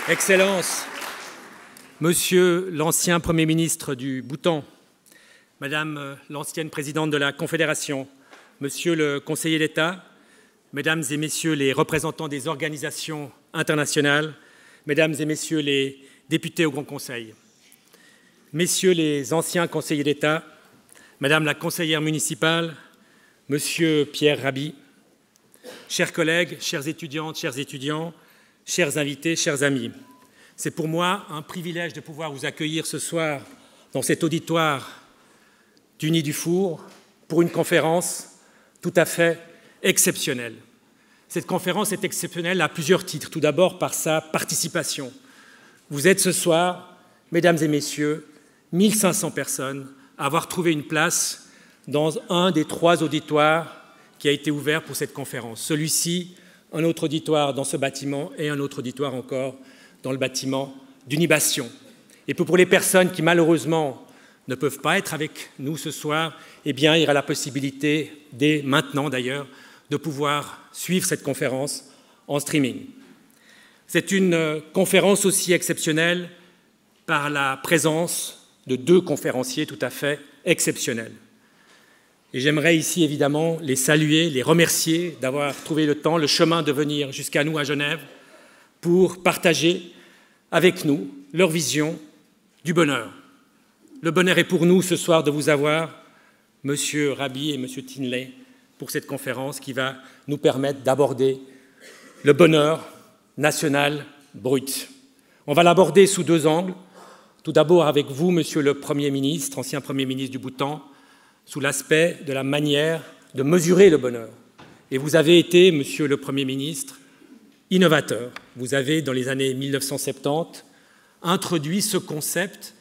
Excellences, Monsieur l'ancien Premier ministre du Bhoutan, Madame l'ancienne présidente de la Confédération, Monsieur le conseiller d'État, Mesdames et Messieurs les représentants des organisations internationales, Mesdames et Messieurs les députés au Grand Conseil, Messieurs les anciens conseillers d'État, Madame la conseillère municipale, Monsieur Pierre Rabhi, chers collègues, chères étudiantes, chers étudiants, chers invités, chers amis, c'est pour moi un privilège de pouvoir vous accueillir ce soir dans cet auditoire du Nid du Four pour une conférence tout à fait exceptionnelle. Cette conférence est exceptionnelle à plusieurs titres. Tout d'abord par sa participation. Vous êtes ce soir, mesdames et messieurs, 1500 personnes à avoir trouvé une place dans un des 3 auditoires qui a été ouvert pour cette conférence. Celui-ci, un autre auditoire dans ce bâtiment et un autre auditoire encore dans le bâtiment d'Unibation. Et pour les personnes qui, malheureusement, ne peuvent pas être avec nous ce soir, eh bien, il y aura la possibilité, dès maintenant d'ailleurs, de pouvoir suivre cette conférence en streaming. C'est une conférence aussi exceptionnelle par la présence de 2 conférenciers tout à fait exceptionnels. Et j'aimerais ici, évidemment, les saluer, les remercier d'avoir trouvé le temps, le chemin de venir jusqu'à nous à Genève pour partager avec nous leur vision du bonheur. Le bonheur est pour nous ce soir de vous avoir, Monsieur Rabhi et Monsieur Tinley, pour cette conférence qui va nous permettre d'aborder le bonheur national brut. On va l'aborder sous 2 angles. Tout d'abord avec vous, Monsieur le Premier ministre, ancien Premier ministre du Bhoutan, sous l'aspect de la manière de mesurer le bonheur. Et vous avez été, Monsieur le Premier ministre, innovateur. Vous avez, dans les années 1970, introduit ce concept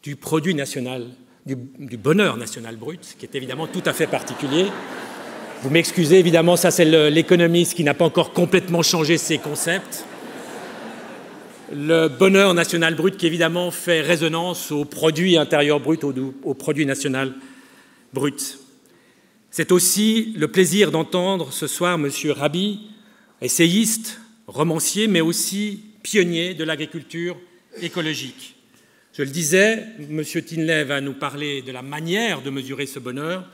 du produit national, du bonheur national brut, qui est évidemment tout à fait particulier. Vous m'excusez, évidemment, ça c'est l'économiste qui n'a pas encore complètement changé ses concepts. Le bonheur national brut qui évidemment fait résonance au produit intérieur brut, au produit national brut. C'est aussi le plaisir d'entendre ce soir M. Rabhi, essayiste, romancier, mais aussi pionnier de l'agriculture écologique. Je le disais, M. Tinley va nous parler de la manière de mesurer ce bonheur,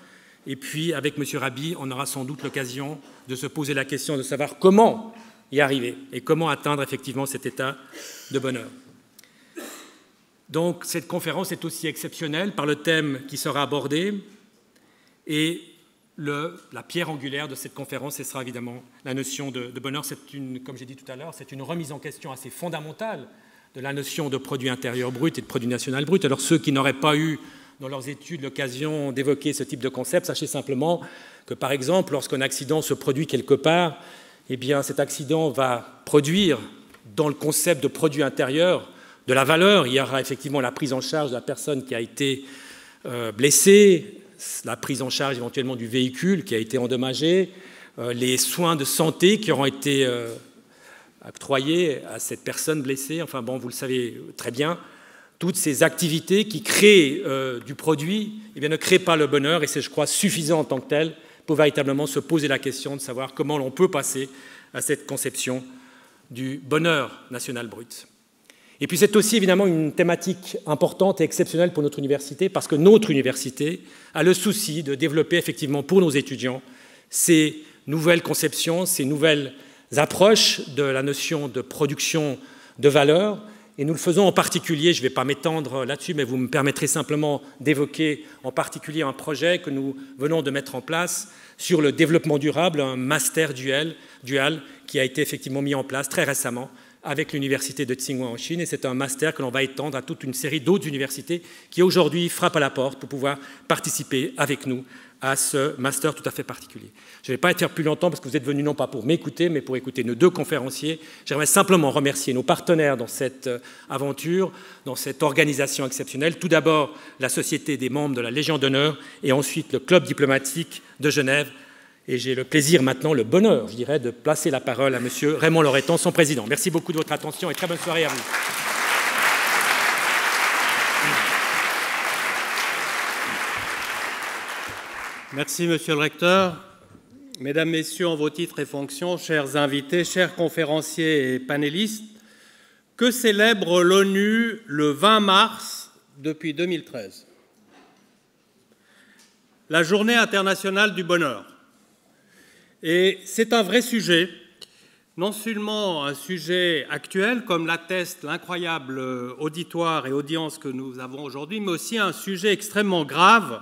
et puis avec M. Rabhi, on aura sans doute l'occasion de se poser la question de savoir comment y arriver et comment atteindre effectivement cet état de bonheur. Donc cette conférence est aussi exceptionnelle par le thème qui sera abordé, et la pierre angulaire de cette conférence, ce sera évidemment la notion de bonheur. Comme j'ai dit tout à l'heure, c'est une remise en question assez fondamentale de la notion de produit intérieur brut et de produit national brut. Alors ceux qui n'auraient pas eu dans leurs études l'occasion d'évoquer ce type de concept, sachez simplement que, par exemple, lorsqu'un accident se produit quelque part, eh bien, cet accident va produire, dans le concept de produit intérieur, de la valeur. Il y aura effectivement la prise en charge de la personne qui a été blessée, la prise en charge éventuellement du véhicule qui a été endommagé, les soins de santé qui auront été octroyés à cette personne blessée. Enfin bon, vous le savez très bien, toutes ces activités qui créent du produit eh bien, ne créent pas le bonheur, et c'est, je crois, suffisant en tant que tel pour véritablement se poser la question de savoir comment l'on peut passer à cette conception du bonheur national brut. Et puis c'est aussi évidemment une thématique importante et exceptionnelle pour notre université, parce que notre université a le souci de développer effectivement pour nos étudiants ces nouvelles conceptions, ces nouvelles approches de la notion de production de valeur. Et nous le faisons en particulier, je ne vais pas m'étendre là-dessus, mais vous me permettrez simplement d'évoquer en particulier un projet que nous venons de mettre en place sur le développement durable, un master dual qui a été effectivement mis en place très récemment avec l'université de Tsinghua en Chine, et c'est un master que l'on va étendre à toute une série d'autres universités qui aujourd'hui frappent à la porte pour pouvoir participer avec nous à ce master tout à fait particulier. Je ne vais pas être faire plus longtemps parce que vous êtes venus non pas pour m'écouter, mais pour écouter nos 2 conférenciers. J'aimerais simplement remercier nos partenaires dans cette aventure, dans cette organisation exceptionnelle. Tout d'abord, la Société des membres de la Légion d'honneur, et ensuite le Club diplomatique de Genève. Et j'ai le plaisir maintenant, le bonheur, je dirais, de placer la parole à M. Raymond Loreton, son président. Merci beaucoup de votre attention et très bonne soirée à vous. Merci, Monsieur le Recteur. Mesdames, Messieurs, en vos titres et fonctions, chers invités, chers conférenciers et panélistes, que célèbre l'ONU le 20 mars depuis 2013? La Journée internationale du bonheur. Et c'est un vrai sujet, non seulement un sujet actuel, comme l'atteste l'incroyable auditoire et audience que nous avons aujourd'hui, mais aussi un sujet extrêmement grave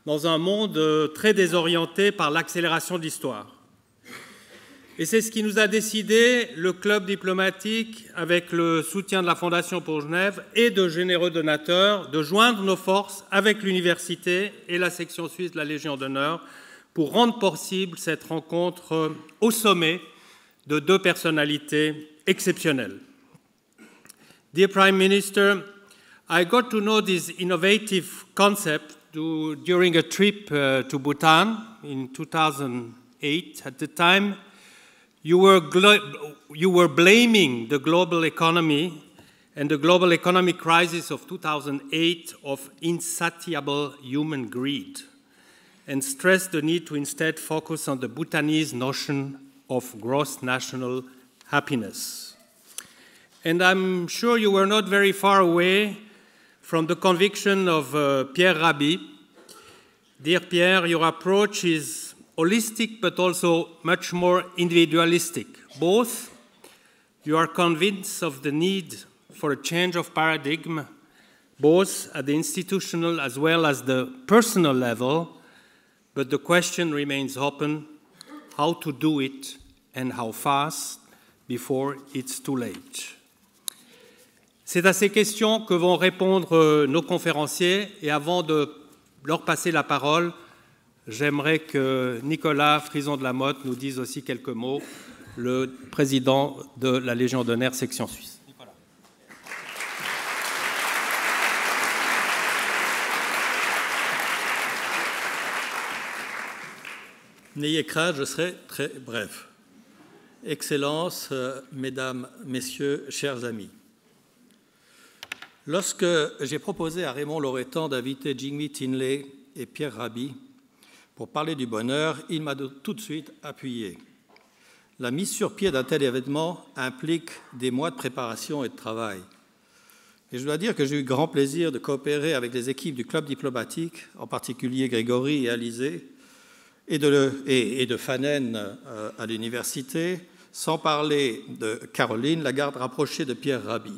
dans un monde très désorienté par l'accélération de l'histoire. Et c'est ce qui nous a décidé, le club diplomatique, avec le soutien de la Fondation pour Genève et de généreux donateurs, de joindre nos forces avec l'université et la section suisse de la Légion d'honneur pour rendre possible cette rencontre au sommet de deux personnalités exceptionnelles. Dear Prime Minister, I got to know this innovative concept during a trip to Bhutan in 2008. At the time, you were blaming the global economy and the global economic crisis of 2008 of insatiable human greed, and stressed the need to instead focus on the Bhutanese notion of gross national happiness. And I'm sure you were not very far away from the conviction of Pierre Rabhi. Dear Pierre, your approach is holistic but also much more individualistic. Both, you are convinced of the need for a change of paradigm, both at the institutional as well as the personal level, but the question remains open, how to do it and how fast before it's too late. C'est à ces questions que vont répondre nos conférenciers, et avant de leur passer la parole, j'aimerais que Nicolas Frison de la Motte nous dise aussi quelques mots, le président de la Légion d'honneur section suisse. Nicolas. N'ayez crainte, je serai très bref. Excellences, Mesdames, Messieurs, chers amis. Lorsque j'ai proposé à Raymond Loretan d'inviter Jigme Tinley et Pierre Rabhi pour parler du bonheur, il m'a tout de suite appuyé. La mise sur pied d'un tel événement implique des mois de préparation et de travail. Et je dois dire que j'ai eu grand plaisir de coopérer avec les équipes du club diplomatique, en particulier Grégory et Alizé, et de Fanen à l'université, sans parler de Caroline, la garde rapprochée de Pierre Rabhi.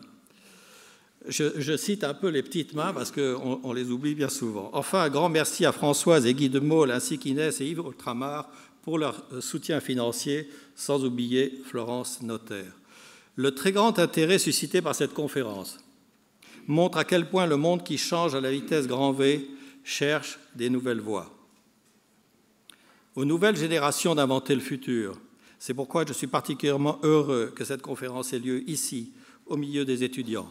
Je cite un peu les petites mains parce qu'on les oublie bien souvent. Enfin, un grand merci à Françoise et Guy de Maulle ainsi qu'Inès et Yves Ultramar pour leur soutien financier, sans oublier Florence Notaire. Le très grand intérêt suscité par cette conférence montre à quel point le monde qui change à la vitesse grand V cherche des nouvelles voies. Aux nouvelles générations d'inventer le futur. C'est pourquoi je suis particulièrement heureux que cette conférence ait lieu ici, au milieu des étudiants.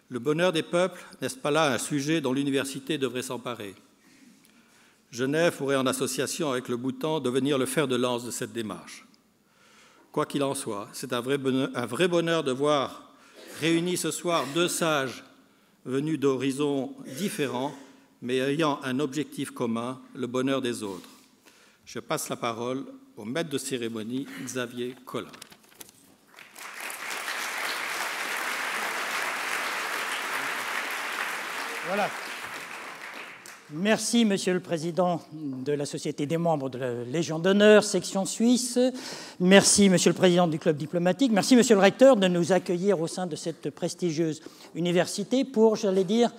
Le bonheur des peuples, n'est-ce pas là un sujet dont l'université devrait s'emparer? Genève pourrait, en association avec le Bhoutan, devenir le fer de lance de cette démarche. Quoi qu'il en soit, c'est un vrai bonheur de voir réunis ce soir deux sages venus d'horizons différents, mais ayant un objectif commun, le bonheur des autres. Je passe la parole au maître de cérémonie, Xavier Collin. Voilà. Merci, Monsieur le Président de la Société des membres de la Légion d'honneur, section suisse. Merci, Monsieur le Président du Club diplomatique. Merci, Monsieur le Recteur, de nous accueillir au sein de cette prestigieuse université pour, j'allais dire,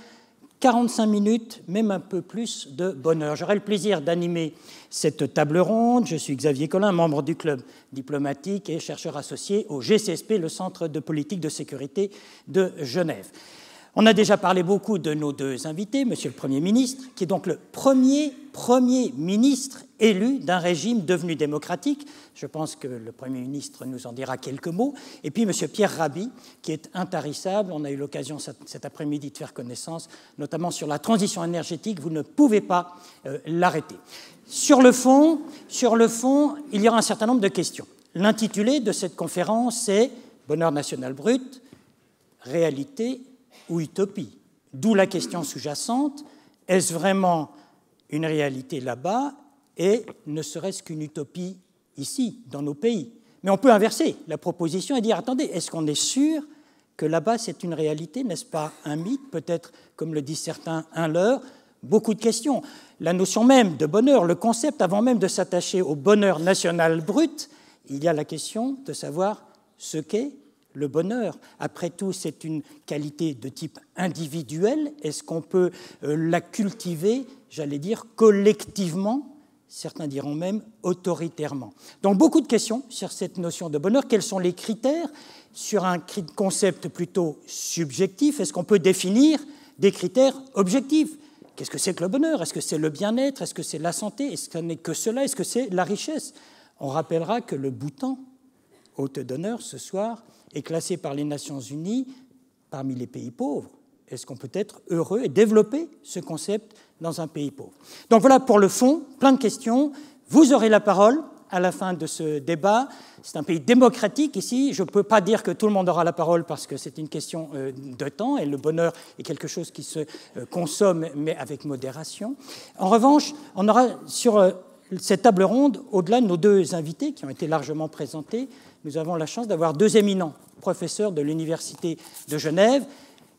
45 minutes, même un peu plus de bonheur. J'aurai le plaisir d'animer cette table ronde. Je suis Xavier Collin, membre du Club diplomatique et chercheur associé au GCSP, le Centre de politique de sécurité de Genève. On a déjà parlé beaucoup de nos deux invités, Monsieur le Premier ministre, qui est donc le premier ministre élu d'un régime devenu démocratique. Je pense que le Premier ministre nous en dira quelques mots. Et puis Monsieur Pierre Rabhi, qui est intarissable. On a eu l'occasion cet après-midi de faire connaissance, notamment sur la transition énergétique. Vous ne pouvez pas l'arrêter. Sur le fond, il y aura un certain nombre de questions. L'intitulé de cette conférence, c'est « Bonheur national brut, réalité ou utopie ?» D'où la question sous-jacente, est-ce vraiment une réalité là-bas et ne serait-ce qu'une utopie ici, dans nos pays? Mais on peut inverser la proposition et dire, attendez, est-ce qu'on est sûr que là-bas, c'est une réalité, n'est-ce pas un mythe, peut-être, comme le disent certains, un leurre? Beaucoup de questions. La notion même de bonheur, le concept, avant même de s'attacher au bonheur national brut, il y a la question de savoir ce qu'est le bonheur. Après tout, c'est une qualité de type individuel. Est-ce qu'on peut la cultiver, j'allais dire, collectivement? Certains diront même autoritairement. Donc beaucoup de questions sur cette notion de bonheur. Quels sont les critères? Sur un concept plutôt subjectif, est-ce qu'on peut définir des critères objectifs? Qu'est-ce que c'est que le bonheur? Est-ce que c'est le bien-être? Est-ce que c'est la santé? Est-ce que ce n'est que cela? Est-ce que c'est la richesse? On rappellera que le Bhoutan, hôte d'honneur ce soir, est classé par les Nations Unies parmi les pays pauvres. Est-ce qu'on peut être heureux et développer ce concept dans un pays pauvre? Donc voilà pour le fond, plein de questions. Vous aurez la parole à la fin de ce débat. C'est un pays démocratique ici. Je ne peux pas dire que tout le monde aura la parole parce que c'est une question de temps et le bonheur est quelque chose qui se consomme mais avec modération. En revanche, on aura sur cette table ronde, au-delà de nos deux invités qui ont été largement présentés, nous avons la chance d'avoir deux éminents professeurs de l'Université de Genève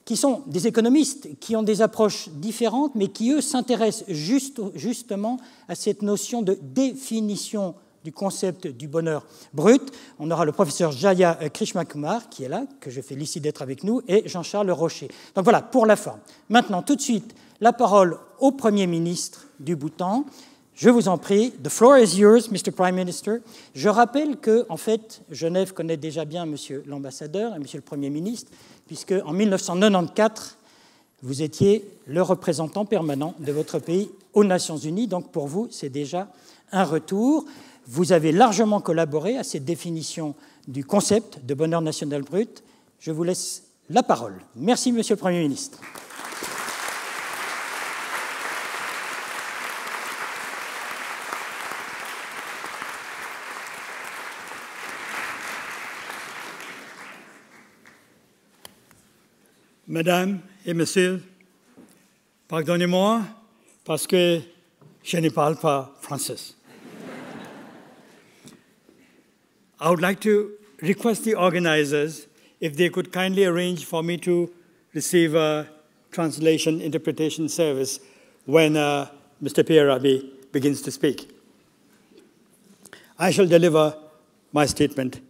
qui sont des économistes, qui ont des approches différentes, mais qui, eux, s'intéressent justement à cette notion de définition du concept du bonheur brut. On aura le professeur Jaya Krishnakumar, qui est là, que je félicite d'être avec nous, et Jean-Charles Rocher. Donc voilà, pour la forme. Maintenant, tout de suite, la parole au Premier ministre du Bhoutan. Je vous en prie, the floor is yours, Mr. Prime Minister. Je rappelle que, en fait, Genève connaît déjà bien Monsieur l'ambassadeur et Monsieur le Premier ministre, puisque en 1994, vous étiez le représentant permanent de votre pays aux Nations Unies. Donc pour vous, c'est déjà un retour. Vous avez largement collaboré à cette définition du concept de bonheur national brut. Je vous laisse la parole. Merci, Monsieur le Premier ministre. Mesdames et messieurs, pardonnez-moi parce que je ne parle pas français. I would like to request the organizers if they could kindly arrange for me to receive a translation interpretation service when Mr. Pierre Rabhi begins to speak. I shall deliver my statement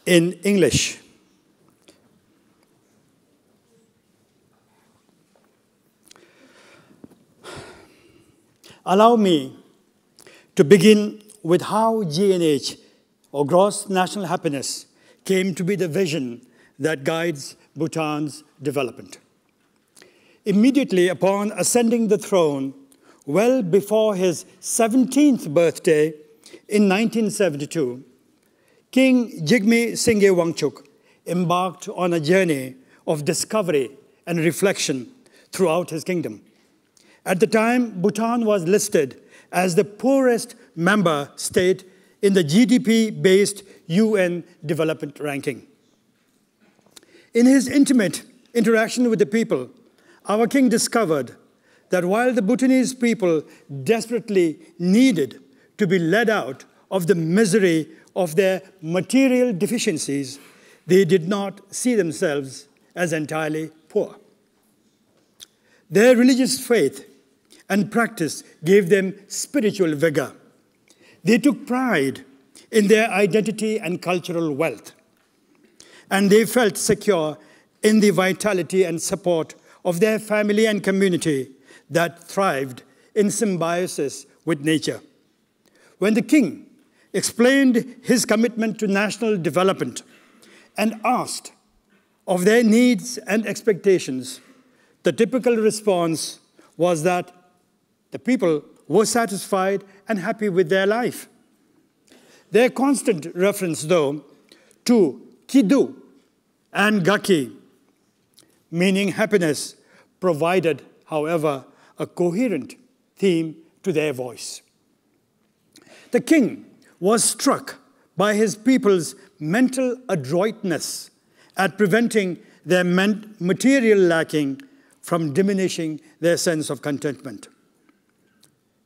in English. Allow me to begin with how GNH, or Gross National Happiness, came to be the vision that guides Bhutan's development. Immediately upon ascending the throne, well before his 17th birthday in 1972, King Jigme Singye Wangchuk embarked on a journey of discovery and reflection throughout his kingdom. At the time, Bhutan was listed as the poorest member state in the GDP-based UN development ranking. In his intimate interaction with the people, our king discovered that while the Bhutanese people desperately needed to be led out of the misery of their material deficiencies, they did not see themselves as entirely poor. Their religious faith and practice gave them spiritual vigor. They took pride in their identity and cultural wealth, and they felt secure in the vitality and support of their family and community that thrived in symbiosis with nature. When the king explained his commitment to national development and asked of their needs and expectations, the typical response was that the people were satisfied and happy with their life. Their constant reference, though, to Kidu and Gaki, meaning happiness, provided, however, a coherent theme to their voice. The king was struck by his people's mental adroitness at preventing their material lacking from diminishing their sense of contentment.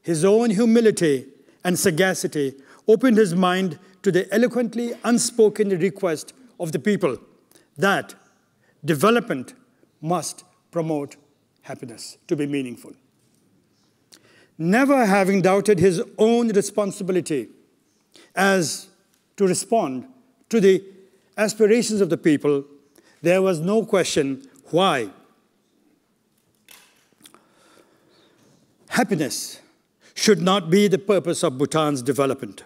His own humility and sagacity opened his mind to the eloquently unspoken request of the people that development must promote happiness to be meaningful. Never having doubted his own responsibility as to respond to the aspirations of the people, there was no question why. Happiness should not be the purpose of Bhutan's development.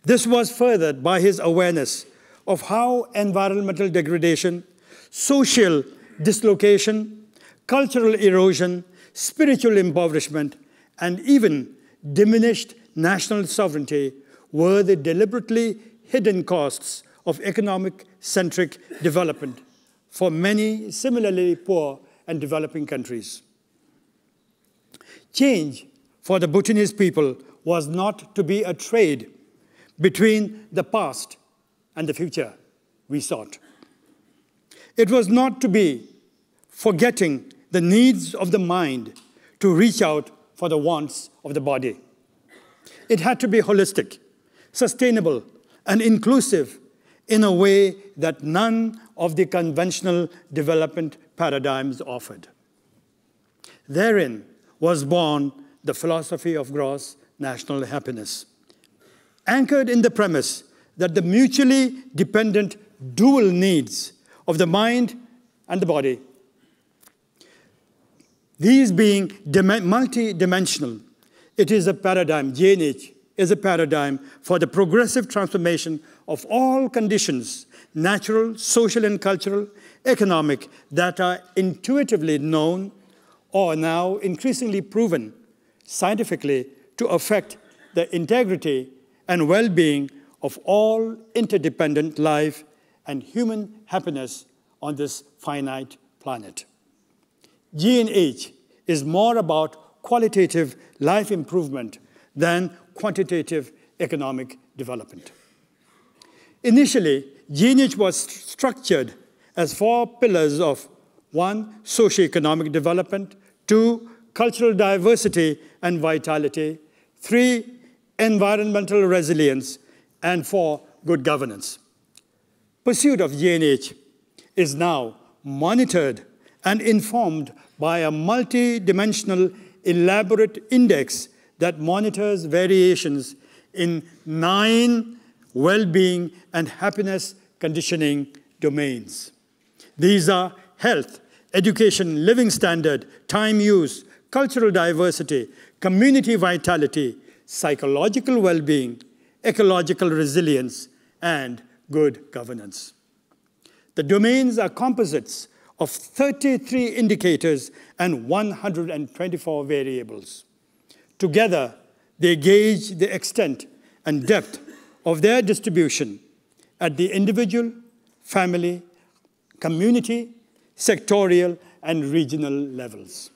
This was furthered by his awareness of how environmental degradation, social dislocation, cultural erosion, spiritual impoverishment, and even diminished national sovereignty were the deliberately hidden costs of economic-centric development for many similarly poor and developing countries. Change for the Bhutanese people was not to be a trade between the past and the future we sought. It was not to be forgetting the needs of the mind to reach out for the wants of the body. It had to be holistic, sustainable, and inclusive in a way that none of the conventional development paradigms offered. Therein was born the philosophy of gross national happiness, anchored in the premise that the mutually dependent dual needs of the mind and the body, these being multidimensional, it is a paradigm, GNH is a paradigm for the progressive transformation of all conditions, natural, social and cultural, economic, that are intuitively known or now increasingly proven scientifically to affect the integrity and well-being of all interdependent life and human happiness on this finite planet. GNH is more about qualitative life improvement than quantitative economic development. Initially, GNH was structured as 4 pillars of 1, socioeconomic development, 2, cultural diversity and vitality, 3, environmental resilience, and 4, good governance. Pursuit of GNH is now monitored and informed by a multi-dimensional, elaborate index that monitors variations in 9 well-being and happiness conditioning domains. These are health, education, living standard, time use, cultural diversity, community vitality, psychological well-being, ecological resilience, and good governance. The domains are composites of 33 indicators and 124 variables. Together, they gauge the extent and depth of their distribution at the individual, family, community, sectorial, and regional levels.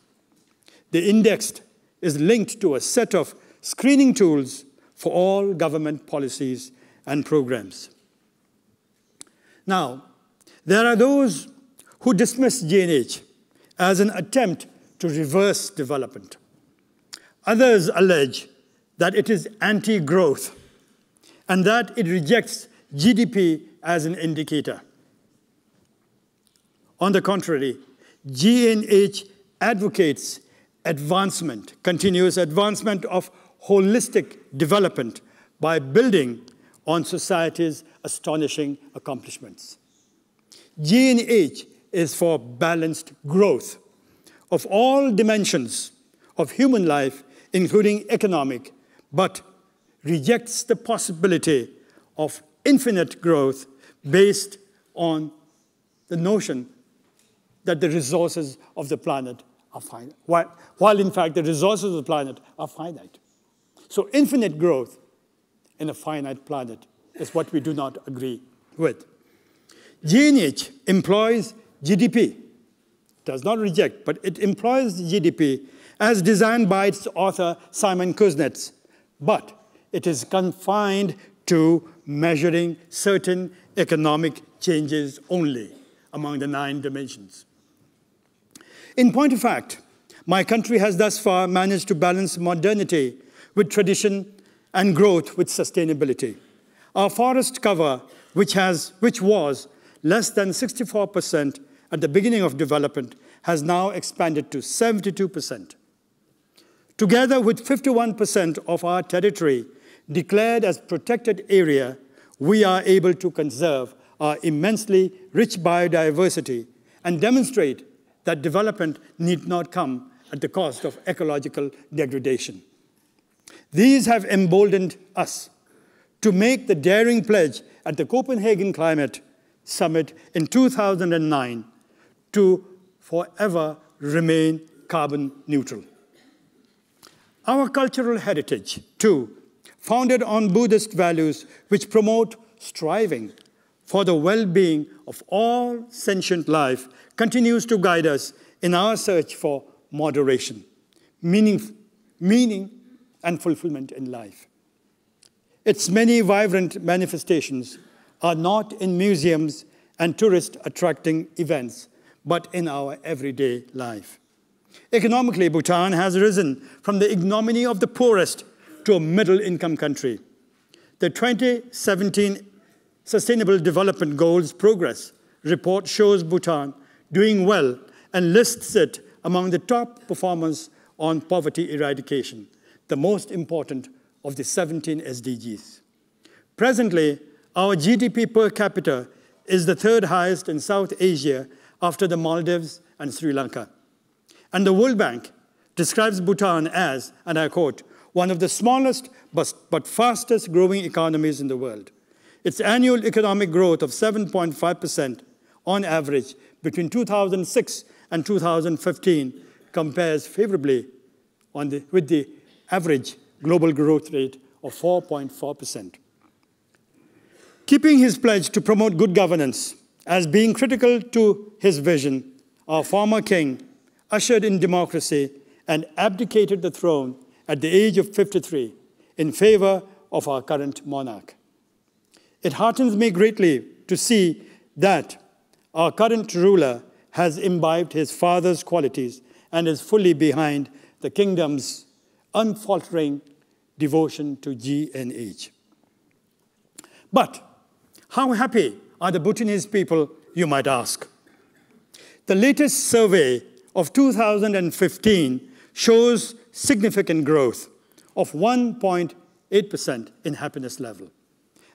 The index is linked to a set of screening tools for all government policies and programs. Now, there are those who dismiss GNH as an attempt to reverse development. Others allege that it is anti-growth and that it rejects GDP as an indicator. On the contrary, GNH advocates advancement, continuous advancement of holistic development by building on society's astonishing accomplishments. GNH is for balanced growth of all dimensions of human life, including economic, but rejects the possibility of infinite growth based on the notion that the resources of the planet are finite, while in fact the resources of the planet are finite. So infinite growth in a finite planet is what we do not agree with. GNH employs GDP, does not reject, but it employs GDP as designed by its author, Simon Kuznets, but it is confined to measuring certain economic changes only among the 9 dimensions. In point of fact, my country has thus far managed to balance modernity with tradition and growth with sustainability. Our forest cover, which was less than 64% at the beginning of development, has now expanded to 72%. Together with 51% of our territory declared as protected area, we are able to conserve our immensely rich biodiversity and demonstrate that development need not come at the cost of ecological degradation. These have emboldened us to make the daring pledge at the Copenhagen Climate Summit in 2009 to forever remain carbon neutral. Our cultural heritage, too, founded on Buddhist values which promote striving for the well-being of all sentient life, continues to guide us in our search for moderation, meaning and fulfillment in life. Its many vibrant manifestations are not in museums and tourist-attracting events, but in our everyday life. Economically, Bhutan has risen from the ignominy of the poorest to a middle-income country. The 2017 Sustainable Development Goals Progress Report shows Bhutan doing well and lists it among the top performers on poverty eradication, the most important of the 17 SDGs. Presently, our GDP per capita is the third highest in South Asia after the Maldives and Sri Lanka. And the World Bank describes Bhutan as, and I quote, one of the smallest but fastest growing economies in the world. Its annual economic growth of 7.5% on average between 2006 and 2015 compares favorably with the average global growth rate of 4.4%. Keeping his pledge to promote good governance as being critical to his vision, our former king ushered in democracy and abdicated the throne at the age of 53 in favor of our current monarch. It heartens me greatly to see that our current ruler has imbibed his father's qualities and is fully behind the kingdom's unfaltering devotion to GNH. But how happy are the Bhutanese people, you might ask? The latest survey of 2015 shows significant growth of 1.8% in happiness level.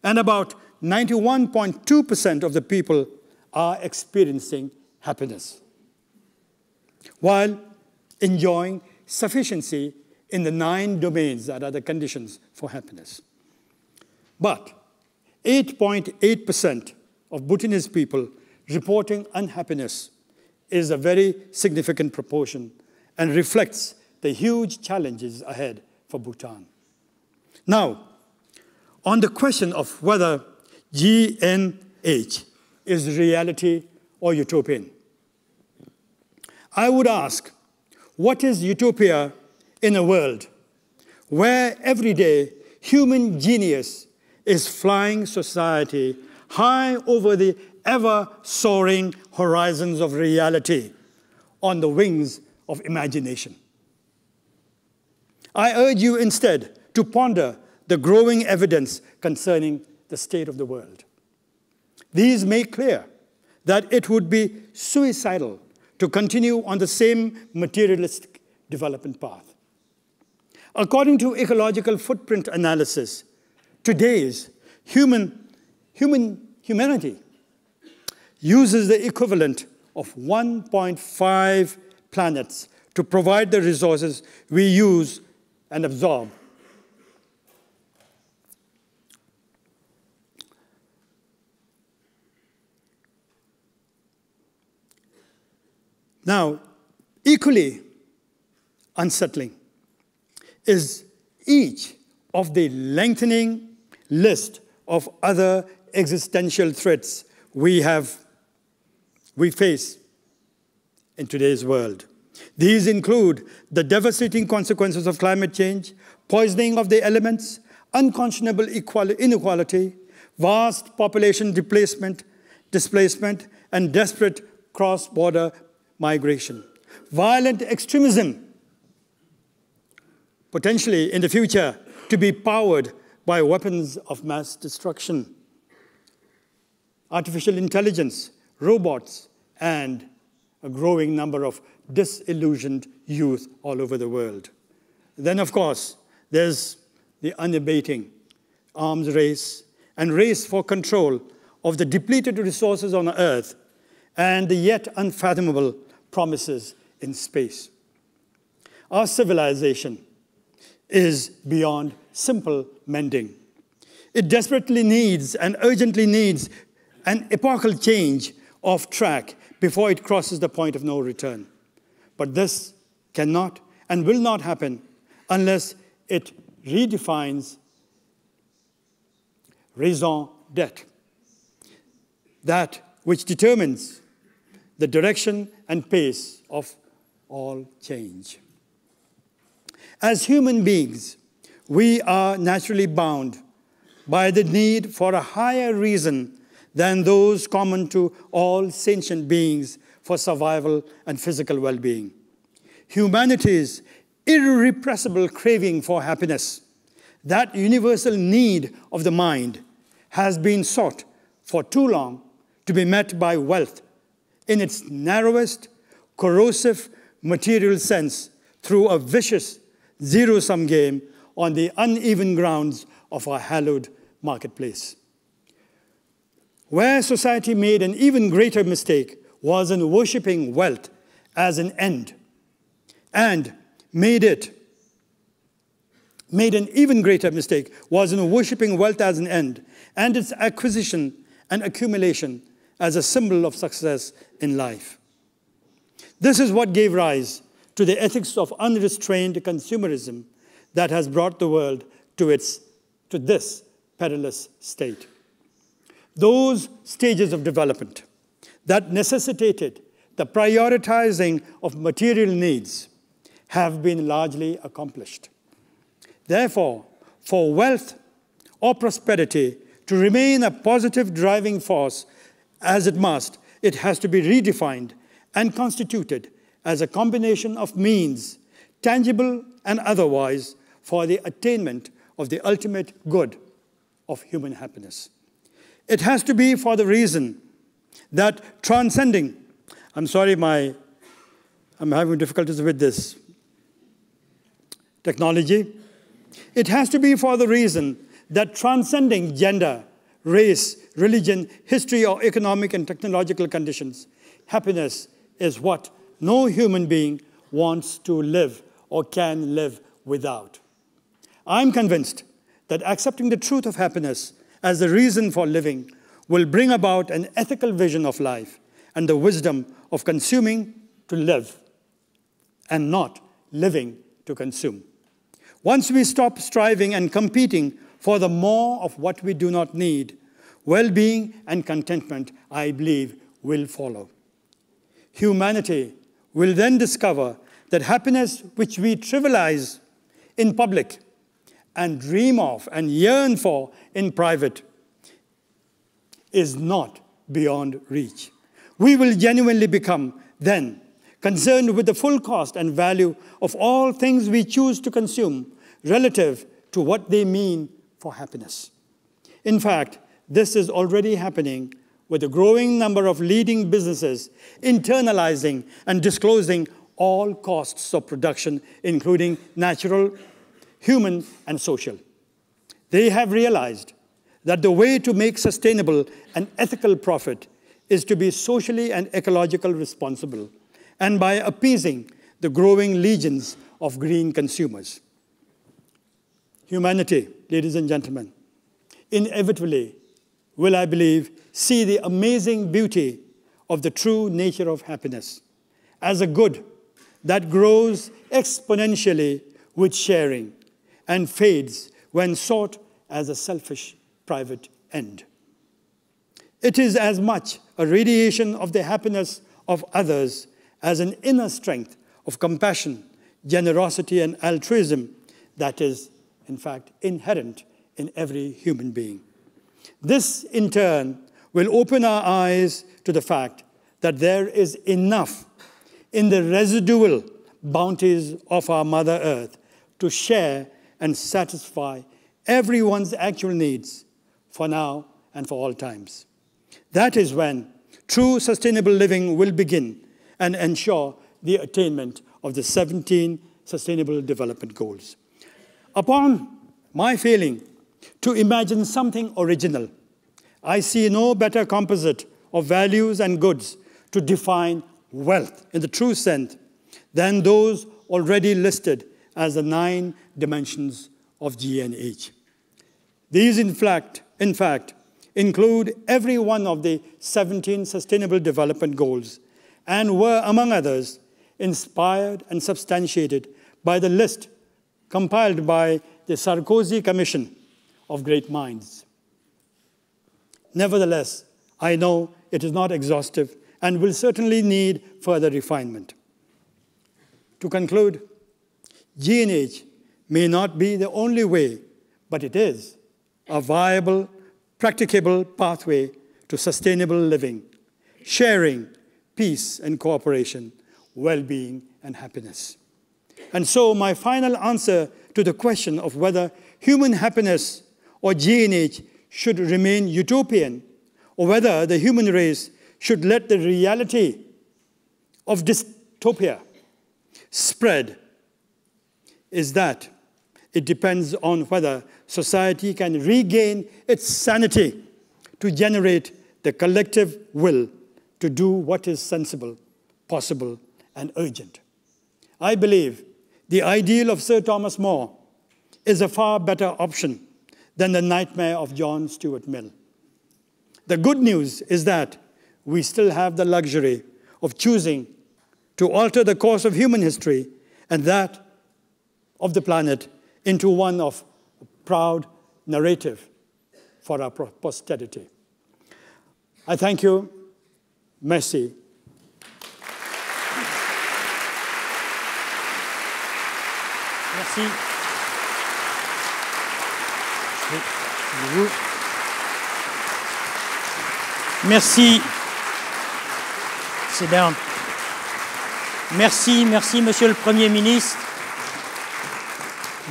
And about 91.2% of the people are experiencing happiness, while enjoying sufficiency in the 9 domains that are the conditions for happiness. But 8.8% of Bhutanese people reporting unhappiness is a very significant proportion and reflects the huge challenges ahead for Bhutan. Now, on the question of whether GNH is reality or utopian, I would ask, what is utopia in a world where every day human genius is flying society high over the ever-soaring horizons of reality on the wings of imagination? I urge you instead to ponder the growing evidence concerning the state of the world. These make clear that it would be suicidal to continue on the same materialistic development path. According to ecological footprint analysis, today's humanity uses the equivalent of 1.5 planets to provide the resources we use and absorb. Now, equally unsettling is each of the lengthening list of other existential threats we face in today's world. These include the devastating consequences of climate change, poisoning of the elements, unconscionable inequality, vast population displacement, and desperate cross-border migration, violent extremism, potentially in the future to be powered by weapons of mass destruction, artificial intelligence, robots, and a growing number of disillusioned youth all over the world. Then, of course, there's the unabating arms race and race for control of the depleted resources on Earth and the yet unfathomable promises in space. Our civilization is beyond simple mending. It desperately needs and urgently needs an epochal change of track before it crosses the point of no return. But this cannot and will not happen unless it redefines raison d'etre, that which determines the direction and pace of all change. As human beings, we are naturally bound by the need for a higher reason than those common to all sentient beings for survival and physical well-being. Humanity's irrepressible craving for happiness, that universal need of the mind, has been sought for too long to be met by wealth in its narrowest, corrosive, material sense through a vicious zero-sum game on the uneven grounds of our hallowed marketplace. Where society made an even greater mistake was in worshipping wealth as an end, and made an even greater mistake was in worshipping wealth as an end, and its acquisition and accumulation as a symbol of success in life. This is what gave rise to the ethics of unrestrained consumerism that has brought the world to this perilous state. Those stages of development that necessitated the prioritizing of material needs have been largely accomplished. Therefore, for wealth or prosperity to remain a positive driving force as it must, it has to be redefined and constituted as a combination of means, tangible and otherwise, for the attainment of the ultimate good of human happiness. It has to be for the reason that transcending, I'm having difficulties with this technology. It has to be for the reason that transcending gender, race, religion, history, or economic and technological conditions, happiness is what no human being wants to live or can live without. I'm convinced that accepting the truth of happiness as the reason for living will bring about an ethical vision of life and the wisdom of consuming to live and not living to consume. Once we stop striving and competing for the more of what we do not need, well-being and contentment, I believe, will follow. Humanity will then discover that happiness which we trivialize in public and dream of and yearn for in private is not beyond reach. We will genuinely become, then, concerned with the full cost and value of all things we choose to consume relative to what they mean for happiness. In fact, this is already happening with a growing number of leading businesses internalizing and disclosing all costs of production, including natural, human, and social. They have realized that the way to make sustainable and ethical profit is to be socially and ecologically responsible, and by appeasing the growing legions of green consumers. Humanity, ladies and gentlemen, inevitably will, I believe, see the amazing beauty of the true nature of happiness as a good that grows exponentially with sharing and fades when sought as a selfish private end. It is as much a radiation of the happiness of others as an inner strength of compassion, generosity, and altruism that is, in fact, inherent in every human being. This, in turn, will open our eyes to the fact that there is enough in the residual bounties of our Mother Earth to share and satisfy everyone's actual needs for now and for all times. That is when true sustainable living will begin and ensure the attainment of the 17 Sustainable Development Goals. Upon my failing to imagine something original, I see no better composite of values and goods to define wealth in the true sense than those already listed as the 9 dimensions of GNH. These, in fact, include every one of the 17 Sustainable Development Goals and were, among others, inspired and substantiated by the list compiled by the Sarkozy Commission of Great Minds. Nevertheless, I know it is not exhaustive and will certainly need further refinement. To conclude, GNH may not be the only way, but it is a viable, practicable pathway to sustainable living, sharing, peace and cooperation, well-being and happiness. And so my final answer to the question of whether human happiness or GNH should remain utopian, or whether the human race should let the reality of dystopia spread, is that it depends on whether society can regain its sanity to generate the collective will to do what is sensible, possible, and urgent. I believe the ideal of Sir Thomas More is a far better option than the nightmare of John Stuart Mill. The good news is that we still have the luxury of choosing to alter the course of human history and that of the planet into one of proud narrative for our posterity. I thank you. Merci. Merci. Merci. Sit down. Merci, Monsieur le Premier ministre,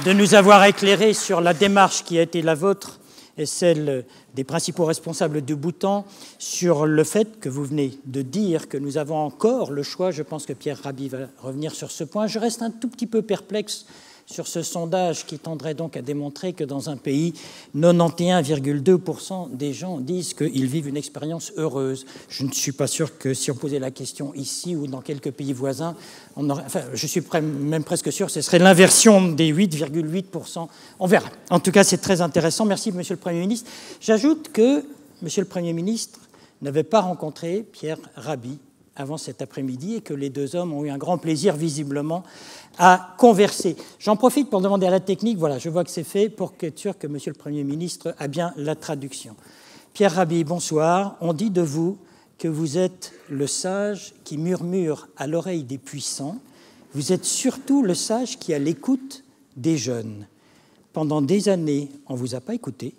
de nous avoir éclairé sur la démarche qui a été la vôtre et celle des principaux responsables du Bhoutan, sur le fait que vous venez de dire que nous avons encore le choix. Je pense que Pierre Rabhi va revenir sur ce point. Je reste un tout petit peu perplexe sur ce sondage qui tendrait donc à démontrer que dans un pays, 91,2% des gens disent qu'ils vivent une expérience heureuse. Je ne suis pas sûr que si on posait la question ici ou dans quelques pays voisins, je suis même presque sûr que ce serait l'inversion des 8,8%. On verra. En tout cas, c'est très intéressant. Merci, Monsieur le Premier ministre. J'ajoute que Monsieur le Premier ministre n'avait pas rencontré Pierre Rabhi avant cet après-midi et que les deux hommes ont eu un grand plaisir, visiblement, à converser. J'en profite pour demander à la technique, voilà, je vois que c'est fait, pour être sûr que Monsieur le Premier ministre a bien la traduction. Pierre Rabhi, bonsoir. On dit de vous que vous êtes le sage qui murmure à l'oreille des puissants. Vous êtes surtout le sage qui est à l'écoute des jeunes. Pendant des années, on ne vous a pas écouté.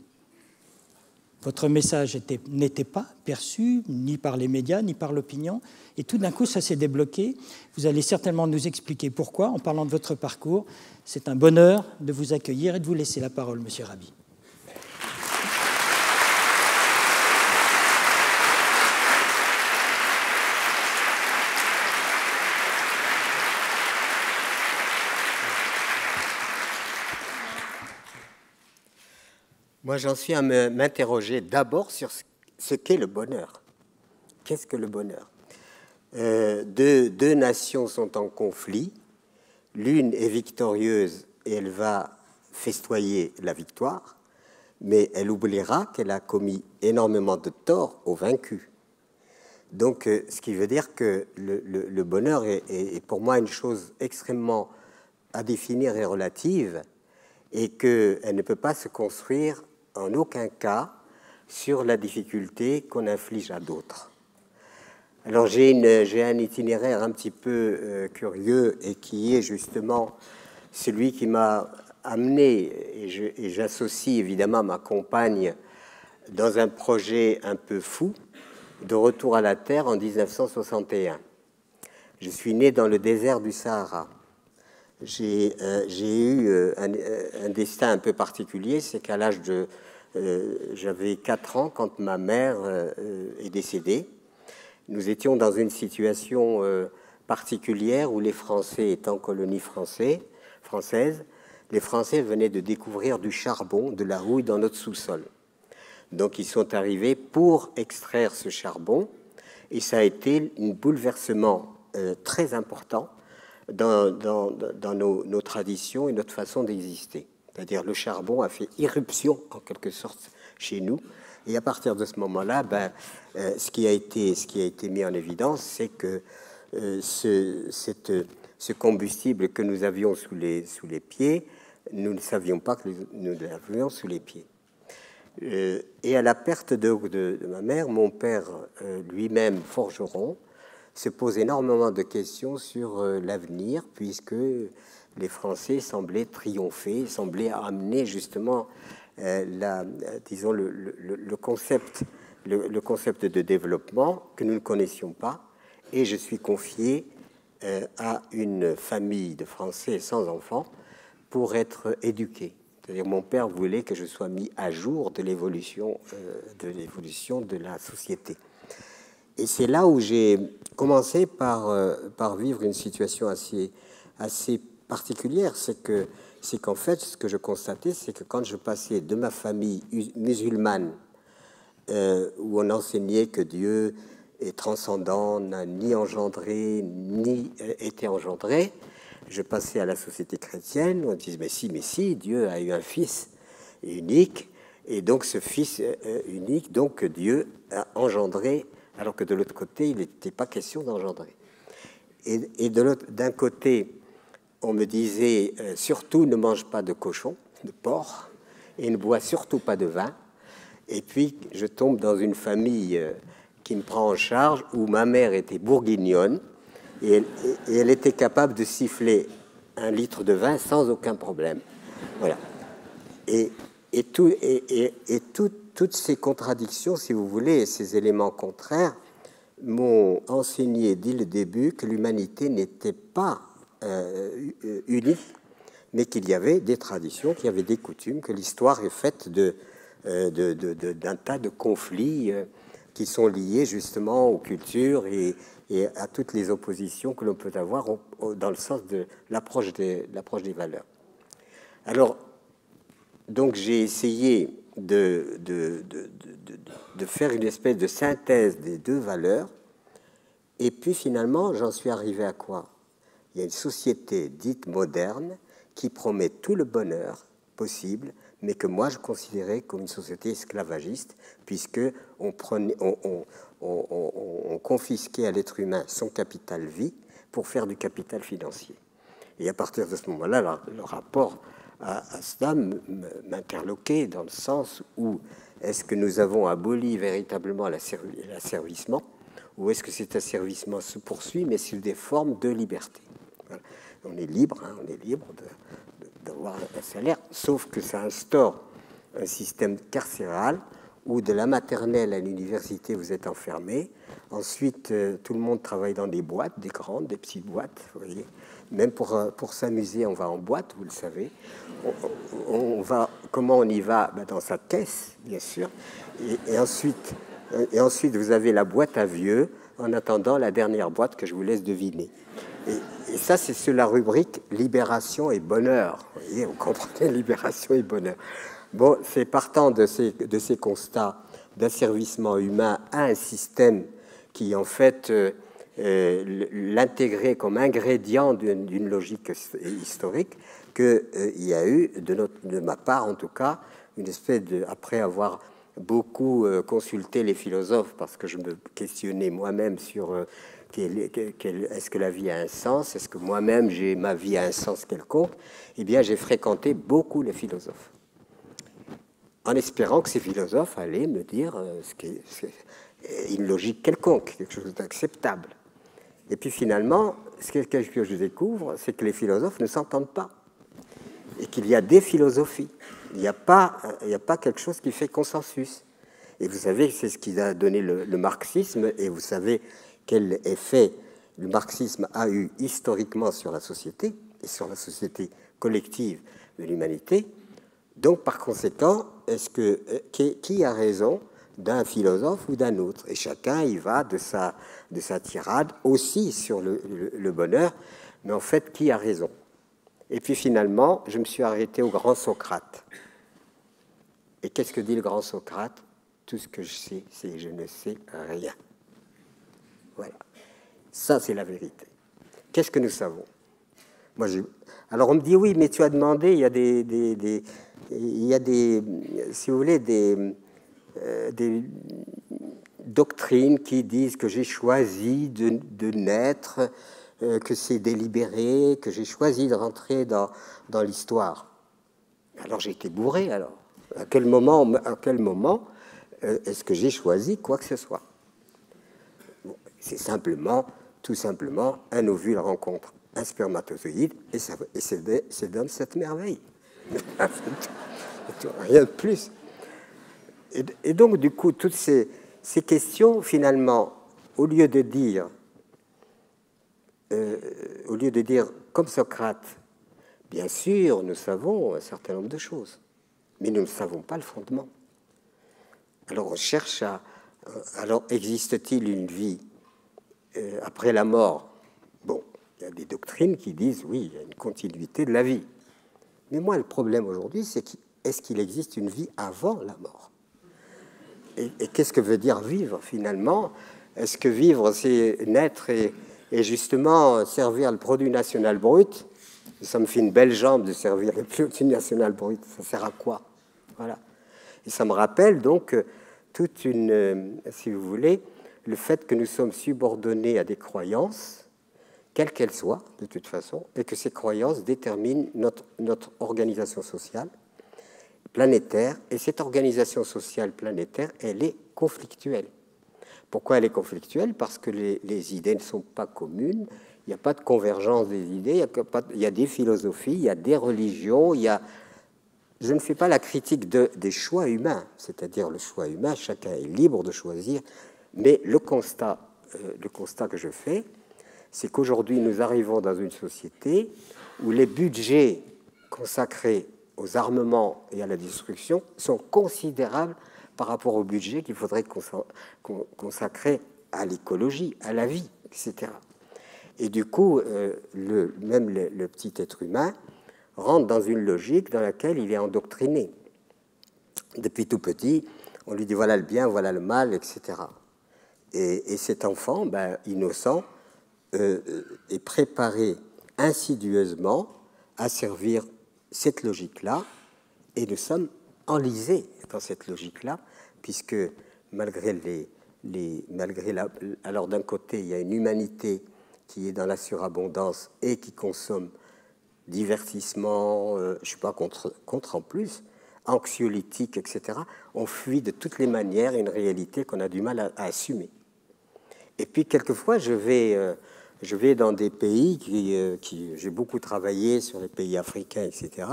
Votre message n'était pas perçu ni par les médias, ni par l'opinion. Et tout d'un coup, ça s'est débloqué. Vous allez certainement nous expliquer pourquoi, en parlant de votre parcours. C'est un bonheur de vous accueillir et de vous laisser la parole, Monsieur Rabhi. Moi, j'en suis à m'interroger d'abord sur ce qu'est le bonheur. Qu'est-ce que le bonheur ? Deux nations sont en conflit. L'une est victorieuse et elle va festoyer la victoire, mais elle oubliera qu'elle a commis énormément de torts aux vaincus. Donc, ce qui veut dire que le bonheur est pour moi une chose extrêmement à définir et relative, et qu'elle ne peut pas se construire en aucun cas sur la difficulté qu'on inflige à d'autres. Alors j'ai un itinéraire un petit peu curieux et qui est justement celui qui m'a amené, et j'associe évidemment ma compagne dans un projet un peu fou, de retour à la Terre en 1961. Je suis né dans le désert du Sahara. j'ai eu un destin un peu particulier, c'est qu'à l'âge de... j'avais 4 ans quand ma mère est décédée. Nous étions dans une situation particulière où les Français étant colonie française, les Français venaient de découvrir du charbon, de la rouille dans notre sous-sol. Donc ils sont arrivés pour extraire ce charbon et ça a été un bouleversement très important dans nos traditions et notre façon d'exister. C'est-à-dire le charbon a fait irruption en quelque sorte chez nous et à partir de ce moment-là, ce qui a été mis en évidence, c'est que ce combustible que nous avions sous les pieds, nous ne savions pas que nous l'avions sous les pieds. Et à la perte de ma mère, mon père, lui-même forgeron, se pose énormément de questions sur l'avenir, puisque les Français semblaient triompher, semblaient amener justement disons le concept de développement que nous ne connaissions pas. Et je suis confié à une famille de Français sans enfants pour être éduqué. C'est-à-dire mon père voulait que je sois mis à jour de l'évolution de la société. Et c'est là où j'ai commencé par vivre une situation assez particulière. C'est qu'en fait, ce que je constatais, c'est que quand je passais de ma famille musulmane, où on enseignait que Dieu est transcendant, n'a ni engendré, ni été engendré, je passais à la société chrétienne, où on disait mais si, Dieu a eu un fils unique, et donc ce fils unique, donc Dieu a engendré, alors que de l'autre côté, il n'était pas question d'engendrer. Et d'un côté, on me disait surtout ne mange pas de cochon, de porc, et ne bois surtout pas de vin. Et puis je tombe dans une famille qui me prend en charge, où ma mère était bourguignonne, et elle était capable de siffler 1 litre de vin sans aucun problème. Voilà. Et toutes ces contradictions, si vous voulez, et ces éléments contraires, m'ont enseigné dès le début que l'humanité n'était pas unique, mais qu'il y avait des traditions, qu'il y avait des coutumes, que l'histoire est faite d'un tas de conflits qui sont liés justement aux cultures et à toutes les oppositions que l'on peut avoir dans le sens de l'approche des valeurs. Alors, donc j'ai essayé de faire une espèce de synthèse des deux valeurs, et puis finalement, j'en suis arrivé à quoi? Il y a une société dite moderne qui promet tout le bonheur possible, mais que moi je considérais comme une société esclavagiste, puisque on confisquait à l'être humain son capital vie pour faire du capital financier. Et à partir de ce moment-là, le rapport à cela m'interloquait dans le sens où est-ce que nous avons aboli véritablement l'asservissement, ou est-ce que cet asservissement se poursuit, mais sous des formes de liberté. Voilà. On est libre, on est libre d'avoir un salaire, sauf que ça instaure un système carcéral où de la maternelle à l'université, vous êtes enfermé. Ensuite, tout le monde travaille dans des boîtes, des grandes, des petites boîtes, vous voyez. Même pour s'amuser, on va en boîte, vous le savez. Comment on y va? Dans sa caisse, bien sûr. Et ensuite, vous avez la boîte à vieux, en attendant la dernière boîte que je vous laisse deviner. Et ça, c'est sur la rubrique libération et bonheur. Vous voyez, vous comprenez, libération et bonheur. Bon, c'est partant de ces constats d'asservissement humain à un système qui, en fait, l'intégrait comme ingrédient d'une logique historique, qu'il y a eu, de ma part en tout cas, une espèce de... Après avoir beaucoup consulté les philosophes, parce que je me questionnais moi-même sur... est-ce que la vie a un sens? Est-ce que moi-même, ma vie a un sens quelconque? Eh bien, j'ai fréquenté beaucoup les philosophes, en espérant que ces philosophes allaient me dire une logique quelconque, quelque chose d'acceptable. Et puis finalement, ce que je découvre, c'est que les philosophes ne s'entendent pas, et qu'il y a des philosophies. Il n'y a pas quelque chose qui fait consensus. Et vous savez, c'est ce qui a donné le marxisme, et vous savez quel effet le marxisme a eu historiquement sur la société, et sur la société collective de l'humanité. Donc, par conséquent, qui a raison d'un philosophe ou d'un autre? Et chacun y va de sa tirade aussi sur le bonheur, mais en fait, qui a raison? Et puis finalement, je me suis arrêté au grand Socrate. Et qu'est-ce que dit le grand Socrate? Tout ce que je sais, c'est que je ne sais rien. Voilà. Ça, c'est la vérité. Qu'est-ce que nous savons? Alors on me dit, oui, mais tu as demandé, il y a des si vous voulez, des doctrines qui disent que j'ai choisi de naître, que c'est délibéré, que j'ai choisi de rentrer dans l'histoire. Alors j'ai été bourré, alors. À quel moment est-ce que j'ai choisi quoi que ce soit? Bon, c'est tout simplement, un ovule rencontre un spermatozoïde et ça donne cette merveille. Rien de plus. Et donc, du coup, toutes ces questions, finalement, au lieu de dire, comme Socrate, bien sûr, nous savons un certain nombre de choses, mais nous ne savons pas le fondement. Alors, on cherche à... Alors, existe-t-il une vie après la mort? Bon, il y a des doctrines qui disent, oui, il y a une continuité de la vie. Mais moi, le problème aujourd'hui, c'est est-ce qu'il existe une vie avant la mort? Et qu'est-ce que veut dire vivre, finalement? Est-ce que vivre, c'est naître et justement servir le produit national brut? Ça me fait une belle jambe de servir le produit national brut. Ça sert à quoi? Voilà. Et ça me rappelle donc toute une, si vous voulez, le fait que nous sommes subordonnés à des croyances, quelles qu'elles soient, de toute façon, et que ces croyances déterminent notre organisation sociale planétaire. Et cette organisation sociale planétaire, elle est conflictuelle. Pourquoi elle est conflictuelle? Parce que les idées ne sont pas communes, il n'y a pas de convergence des idées, il y a des philosophies, il y a des religions, Je ne fais pas la critique des choix humains, c'est-à-dire le choix humain, chacun est libre de choisir, mais le constat que je fais, c'est qu'aujourd'hui, nous arrivons dans une société où les budgets consacrés aux armements et à la destruction sont considérables par rapport au budget qu'il faudrait consacrer à l'écologie, à la vie, etc. Et du coup, même le petit être humain rentre dans une logique dans laquelle il est endoctriné. Depuis tout petit, on lui dit voilà le bien, voilà le mal, etc. Et cet enfant, innocent, est préparé insidieusement à servir cette logique-là, et nous sommes enlisés dans cette logique-là, puisque alors d'un côté, il y a une humanité qui est dans la surabondance et qui consomme divertissement, je ne suis pas contre en plus, anxiolytique, etc. On fuit de toutes les manières une réalité qu'on a du mal à assumer. Et puis, quelquefois, je vais dans des pays j'ai beaucoup travaillé sur les pays africains, etc.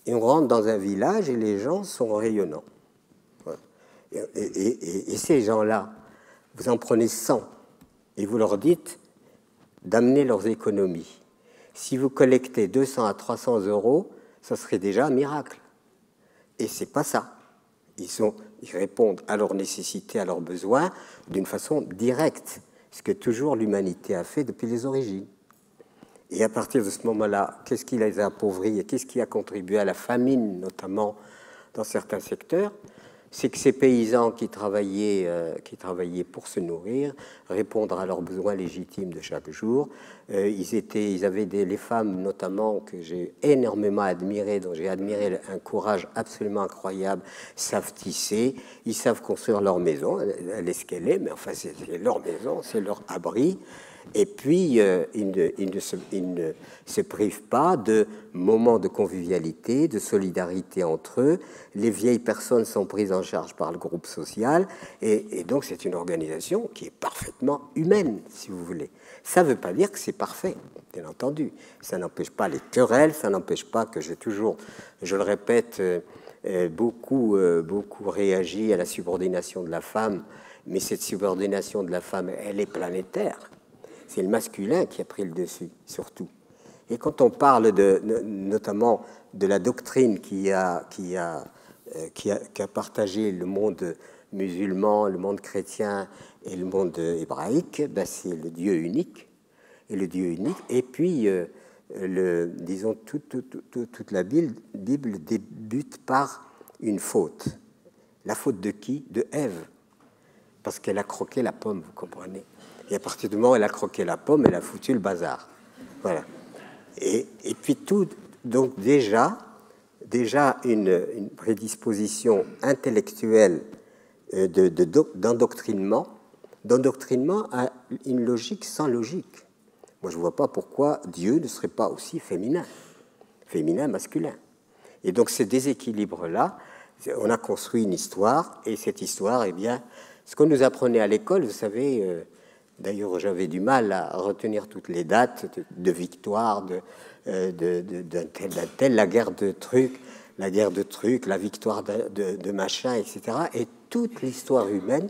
Et on rentre dans un village et les gens sont rayonnants. Voilà. Et ces gens-là, vous en prenez 100 et vous leur dites d'amener leurs économies. Si vous collectez 200 à 300 euros, ça serait déjà un miracle. Et c'est pas ça. Ils répondent à leurs nécessités, à leurs besoins, d'une façon directe, ce que toujours l'humanité a fait depuis les origines. Et à partir de ce moment-là, qu'est-ce qui les a appauvris et qu'est-ce qui a contribué à la famine, notamment dans certains secteurs? C'est que ces paysans qui travaillaient pour se nourrir, répondre à leurs besoins légitimes de chaque jour, ils avaient les femmes notamment que j'ai énormément admirées, dont j'ai admiré un courage absolument incroyable, savent tisser, ils savent construire leur maison, elle est ce qu'elle est, mais enfin c'est leur maison, c'est leur abri. Et puis, ils ne se privent pas de moments de convivialité, de solidarité entre eux. Les vieilles personnes sont prises en charge par le groupe social. Et donc, c'est une organisation qui est parfaitement humaine, si vous voulez. Ça ne veut pas dire que c'est parfait, bien entendu. Ça n'empêche pas les querelles, ça n'empêche pas que j'ai toujours, je le répète, beaucoup réagi à la subordination de la femme. Mais cette subordination de la femme, elle est planétaire. C'est le masculin qui a pris le dessus, surtout. Et quand on parle notamment de la doctrine qui a partagé le monde musulman, le monde chrétien et le monde hébraïque, ben c'est le Dieu unique. Et le Dieu unique. Et puis, disons, toute la Bible débute par une faute. La faute de qui? De Ève. Parce qu'elle a croqué la pomme, vous comprenez? Et à partir du moment où elle a croqué la pomme, elle a foutu le bazar. Voilà. Et puis tout, donc déjà une prédisposition intellectuelle d'endoctrinement à une logique sans logique. Moi, je ne vois pas pourquoi Dieu ne serait pas aussi féminin, masculin. Et donc, ce déséquilibre-là, on a construit une histoire, et cette histoire, eh bien, ce qu'on nous apprenait à l'école, vous savez, d'ailleurs, j'avais du mal à retenir toutes les dates de victoire, d'un tel, la guerre de trucs, la victoire de machin, etc. Et toute l'histoire humaine,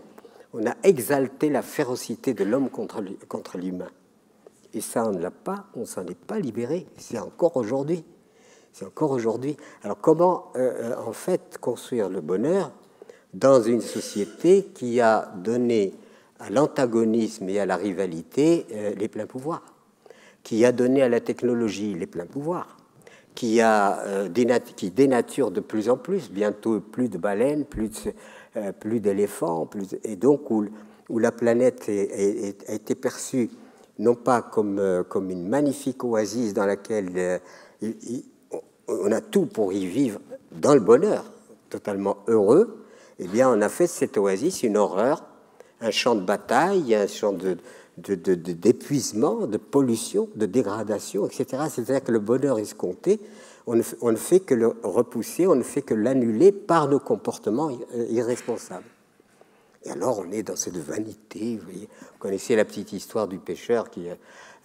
on a exalté la férocité de l'homme contre l'humain. Et ça, on s'en est pas libéré. C'est encore aujourd'hui. Alors, comment, en fait, construire le bonheur dans une société qui a donné à l'antagonisme et à la rivalité les pleins pouvoirs, qui a donné à la technologie les pleins pouvoirs, qui dénature de plus en plus, bientôt plus de baleines, plus d'éléphants, et donc où la planète a été perçue non pas comme une magnifique oasis dans laquelle on a tout pour y vivre dans le bonheur, totalement heureux, eh bien on a fait de cette oasis une horreur, un champ de bataille, un champ d'épuisement, de pollution, de dégradation, etc. C'est-à-dire que le bonheur escompté, on ne fait que le repousser, on ne fait que l'annuler par nos comportements irresponsables. Et alors on est dans cette vanité, vous voyez. Vous connaissez la petite histoire du pêcheur qui,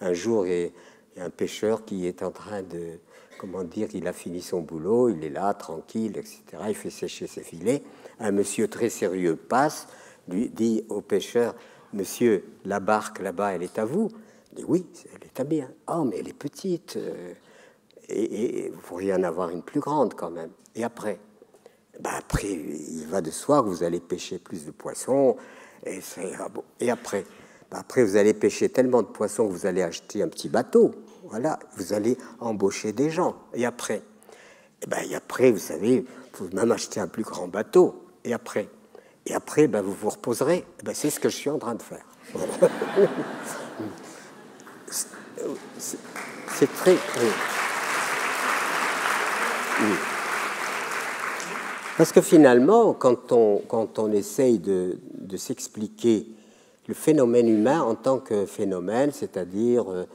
un jour, il y a un pêcheur qui est en train de, comment dire, il a fini son boulot, il est là, tranquille, etc. Il fait sécher ses filets. Un monsieur très sérieux passe, lui dit au pêcheur, monsieur, la barque là-bas, elle est à vous? Il dit oui, elle est à bien. Oh, mais elle est petite. Et vous pourriez en avoir une plus grande quand même. Et après? Après, il va de soi que vous allez pêcher plus de poissons. Et après? Après, vous allez pêcher tellement de poissons que vous allez acheter un petit bateau. Voilà, vous allez embaucher des gens. Et après? Et après, vous savez, vous pouvez même acheter un plus grand bateau. Et après? Et après, vous vous reposerez. C'est ce que je suis en train de faire. Voilà. C'est très... Parce que finalement, quand on essaye de s'expliquer le phénomène humain en tant que phénomène, c'est-à-dire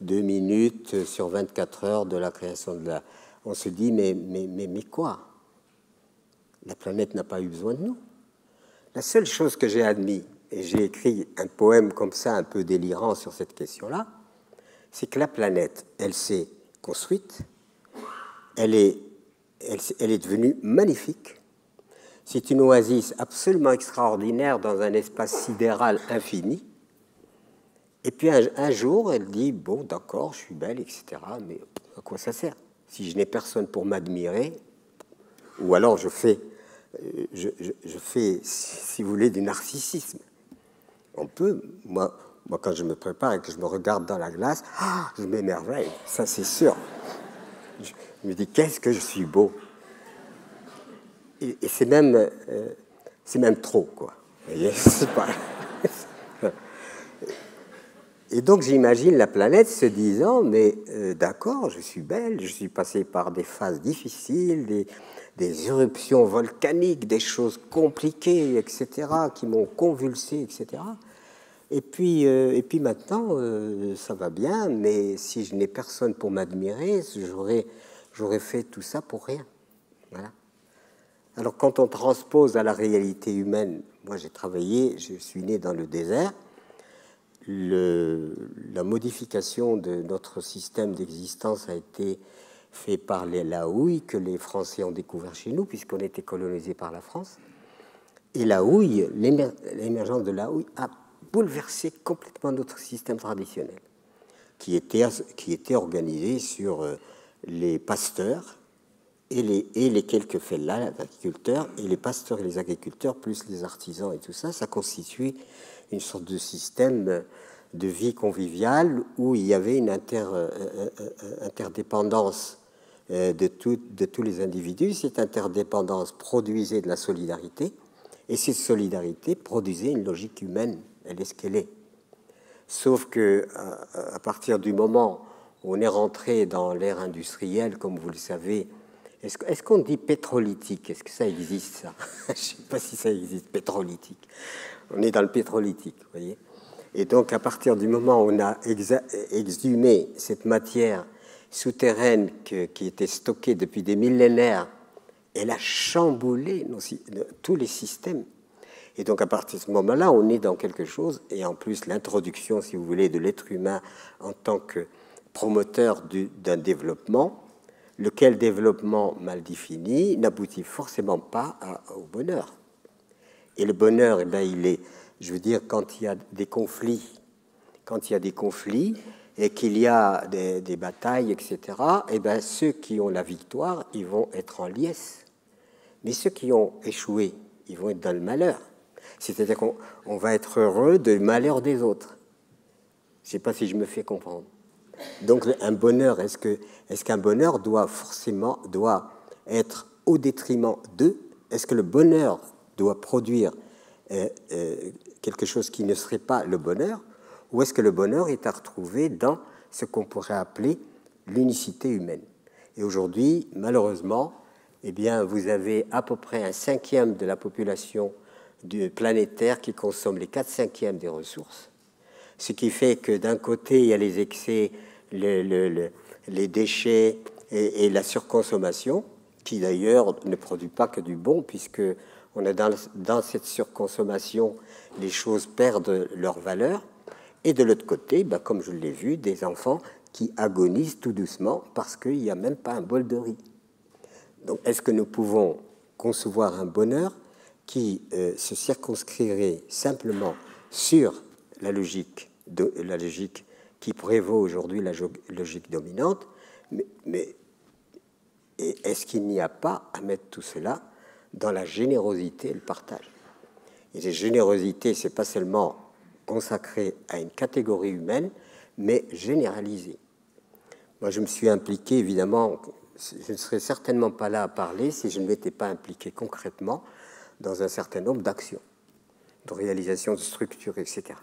2 minutes sur 24 heures de la création de la... On se dit, mais quoi? La planète n'a pas eu besoin de nous. La seule chose que j'ai admis, et j'ai écrit un poème comme ça, un peu délirant sur cette question-là, c'est que la planète, elle s'est construite, elle est devenue magnifique. C'est une oasis absolument extraordinaire dans un espace sidéral infini. Et puis un jour, elle dit, bon, d'accord, je suis belle, etc., mais à quoi ça sert? Si je n'ai personne pour m'admirer, ou alors je fais, si vous voulez, du narcissisme. On peut, moi, quand je me prépare et que je me regarde dans la glace, je m'émerveille, ça c'est sûr. Je me dis, qu'est-ce que je suis beau. Et c'est même trop, quoi. Vous voyez, c'est pas... Et donc j'imagine la planète se disant, mais d'accord, je suis belle, je suis passée par des phases difficiles, des éruptions volcaniques, des choses compliquées, etc., qui m'ont convulsé, etc. Et puis maintenant, ça va bien, mais si je n'ai personne pour m'admirer, j'aurais fait tout ça pour rien. Voilà. Alors quand on transpose à la réalité humaine, moi j'ai travaillé, je suis né dans le désert, la modification de notre système d'existence a été faite par la houille que les Français ont découvert chez nous, puisqu'on était colonisé par la France. Et la houille, l'émergence de la houille a bouleversé complètement notre système traditionnel. qui était organisé sur les pasteurs et les quelques fellahs, les agriculteurs, et les pasteurs et les agriculteurs, plus les artisans et tout ça, ça constituait une sorte de système de vie conviviale où il y avait une interdépendance de tous les individus. Cette interdépendance produisait de la solidarité, et cette solidarité produisait une logique humaine. Elle est ce qu'elle est. Sauf que à partir du moment où on est rentré dans l'ère industrielle, comme vous le savez, est-ce qu'on dit pétrolitique? Est-ce que ça existe, ça? Je ne sais pas si ça existe, pétrolitique. On est dans le pétrolitique, vous voyez. Et donc, à partir du moment où on a exhumé cette matière souterraine qui était stockée depuis des millénaires, elle a chamboulé tous les systèmes. Et donc, à partir de ce moment-là, on est dans quelque chose, et en plus, l'introduction, si vous voulez, de l'être humain en tant que promoteur d'un développement, lequel développement mal défini n'aboutit forcément pas au bonheur. Et le bonheur, eh bien, il est, je veux dire, quand il y a des conflits, et qu'il y a des batailles, etc., eh bien, ceux qui ont la victoire, ils vont être en liesse. Mais ceux qui ont échoué, ils vont être dans le malheur. C'est-à-dire qu'on va être heureux du malheur des autres. Je ne sais pas si je me fais comprendre. Donc, un bonheur, est-ce qu'un bonheur doit être au détriment d'eux? Est-ce que le bonheur doit produire quelque chose qui ne serait pas le bonheur? Ou est-ce que le bonheur est à retrouver dans ce qu'on pourrait appeler l'unicité humaine? Et aujourd'hui, malheureusement, eh bien, vous avez à peu près 1/5 de la population planétaire qui consomme les 4/5 des ressources. Ce qui fait que d'un côté, il y a les excès, les déchets et la surconsommation, qui d'ailleurs ne produit pas que du bon, puisque on est dans cette surconsommation, les choses perdent leur valeur. Et de l'autre côté, ben, comme je l'ai vu, des enfants qui agonisent tout doucement parce qu'il n'y a même pas un bol de riz. Donc, est-ce que nous pouvons concevoir un bonheur qui se circonscrirait simplement sur la logique qui prévaut aujourd'hui, la logique dominante, mais est-ce qu'il n'y a pas à mettre tout cela dans la générosité et le partage? Et la générosité, ce n'est pas seulement consacré à une catégorie humaine, mais généralisée. Moi, je me suis impliqué, évidemment, je ne serais certainement pas là à parler si je ne m'étais pas impliqué concrètement dans un certain nombre d'actions, de réalisation de structures, etc.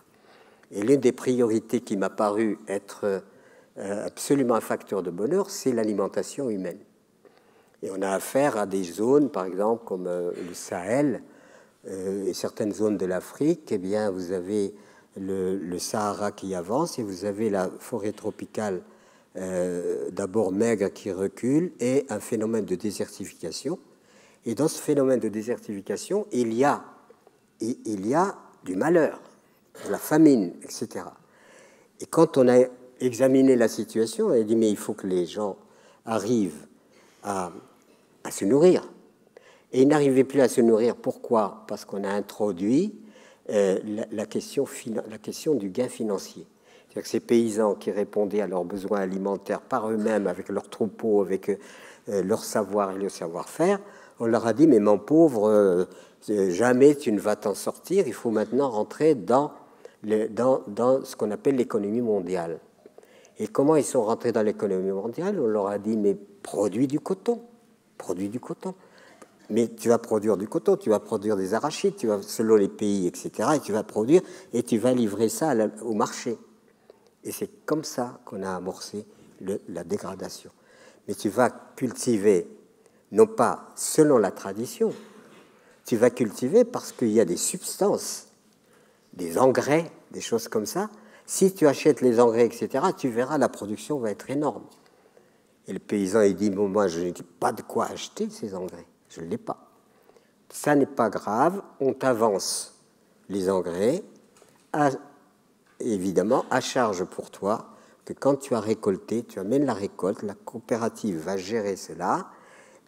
Et l'une des priorités qui m'a paru être absolument un facteur de bonheur, c'est l'alimentation humaine. Et on a affaire à des zones, par exemple, comme le Sahel et certaines zones de l'Afrique. Eh bien, vous avez le Sahara qui avance et vous avez la forêt tropicale d'abord maigre qui recule et un phénomène de désertification. Et dans ce phénomène de désertification, il y a du malheur, de la famine, etc. Et quand on a examiné la situation, on a dit mais il faut que les gens arrivent à se nourrir. Et ils n'arrivaient plus à se nourrir. Pourquoi? Parce qu'on a introduit la question du gain financier. C'est-à-dire que ces paysans qui répondaient à leurs besoins alimentaires par eux-mêmes, avec leurs troupeaux, avec leur savoir et leur savoir-faire, on leur a dit, mais mon pauvre, jamais tu ne vas t'en sortir, il faut maintenant rentrer dans ce qu'on appelle l'économie mondiale. Et comment ils sont rentrés dans l'économie mondiale? On leur a dit, mais produis du coton. Mais tu vas produire du coton, tu vas produire des arachides, tu vas, selon les pays, etc., et tu vas produire, et tu vas livrer ça au marché. Et c'est comme ça qu'on a amorcé la dégradation. Mais tu vas cultiver, non pas selon la tradition, tu vas cultiver parce qu'il y a des substances, des engrais, des choses comme ça. Si tu achètes les engrais, etc., tu verras, la production va être énorme. Et le paysan, il dit, bon, moi, je n'ai pas de quoi acheter ces engrais. Je ne l'ai pas. Ça n'est pas grave, on t'avance les engrais, évidemment, à charge pour toi, que quand tu as récolté, tu amènes la récolte, la coopérative va gérer cela,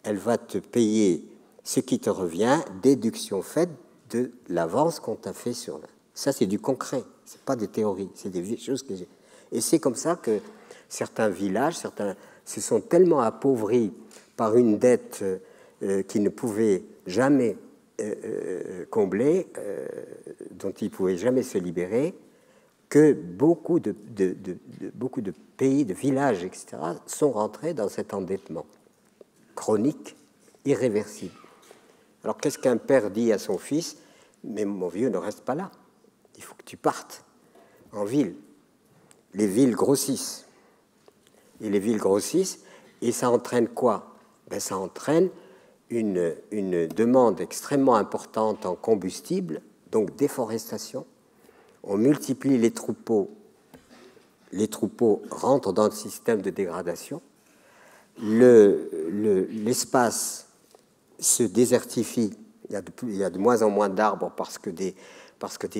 elle va te payer ce qui te revient, déduction faite de l'avance qu'on t'a fait sur ça, c'est du concret, c'est pas des théories, c'est des choses que j'ai. Et c'est comme ça que certains villages se sont tellement appauvris par une dette qu'ils ne pouvaient jamais combler, dont ils ne pouvaient jamais se libérer, que beaucoup de pays, de villages, etc., sont rentrés dans cet endettement chronique, irréversible. Alors qu'est-ce qu'un père dit à son fils? Mais mon vieux, ne reste pas là. Il faut que tu partes en ville. Les villes grossissent. Et les villes grossissent, et ça entraîne quoi? Ça entraîne une demande extrêmement importante en combustible, donc déforestation. On multiplie les troupeaux rentrent dans le système de dégradation. L'espace se désertifie. Il y a de moins en moins d'arbres parce que des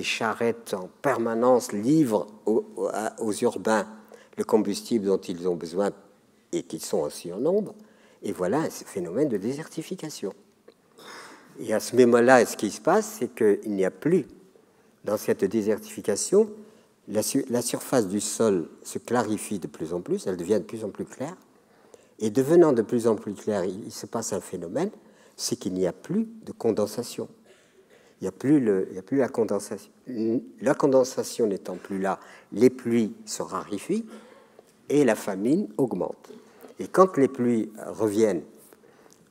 charrettes en permanence livrent aux urbains le combustible dont ils ont besoin et qu'ils sont aussi en nombre. Et voilà ce phénomène de désertification. Et à ce moment-là, ce qui se passe, c'est qu'il n'y a plus, dans cette désertification, la surface du sol se clarifie de plus en plus, elle devient de plus en plus claire. Et devenant de plus en plus claire, il se passe un phénomène, c'est qu'il n'y a plus de condensation. Il n'y a plus la condensation. La condensation n'étant plus là, les pluies se raréfient et la famine augmente. Et quand les pluies reviennent,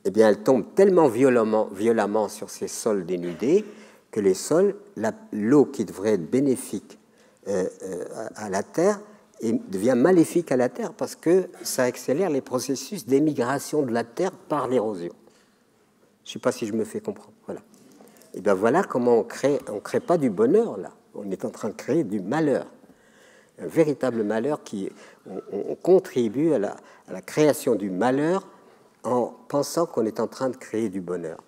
eh bien, elles tombent tellement violemment sur ces sols dénudés que les sols, l'eau qui devrait être bénéfique à la terre devient maléfique à la terre parce que ça accélère les processus d'émigration de la terre par l'érosion. Je ne sais pas si je me fais comprendre. Voilà. Et bien voilà comment on crée pas du bonheur là. On est en train de créer du malheur, un véritable malheur on contribue à la création du malheur en pensant qu'on est en train de créer du bonheur.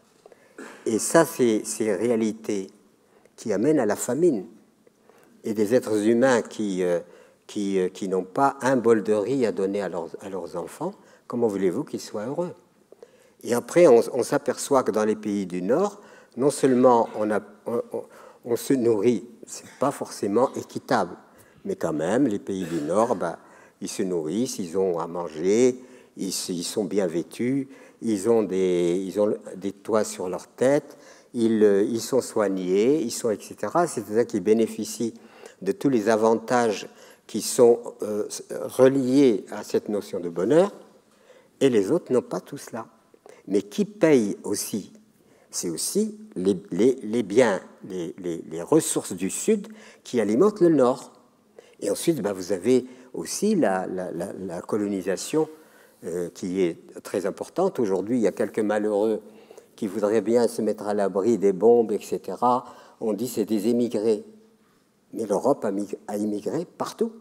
Et ça, c'est ces réalités qui amènent à la famine et des êtres humains qui n'ont pas un bol de riz à donner à leurs enfants. Comment voulez-vous qu'ils soient heureux? Et après, on s'aperçoit que dans les pays du Nord, non seulement on se nourrit, c'est pas forcément équitable, mais quand même, les pays du Nord, ils se nourrissent, ils ont à manger, ils sont bien vêtus, ils ont des toits sur leur tête, ils sont soignés, etc. C'est-à-dire qu'ils bénéficient de tous les avantages qui sont reliés à cette notion de bonheur, et les autres n'ont pas tout cela. Mais qui paye aussi? C'est aussi les biens, les ressources du Sud qui alimentent le Nord. Et ensuite, vous avez aussi la colonisation qui est très importante. Aujourd'hui, il y a quelques malheureux qui voudraient bien se mettre à l'abri des bombes, etc. On dit que c'est des émigrés. Mais l'Europe a immigré partout.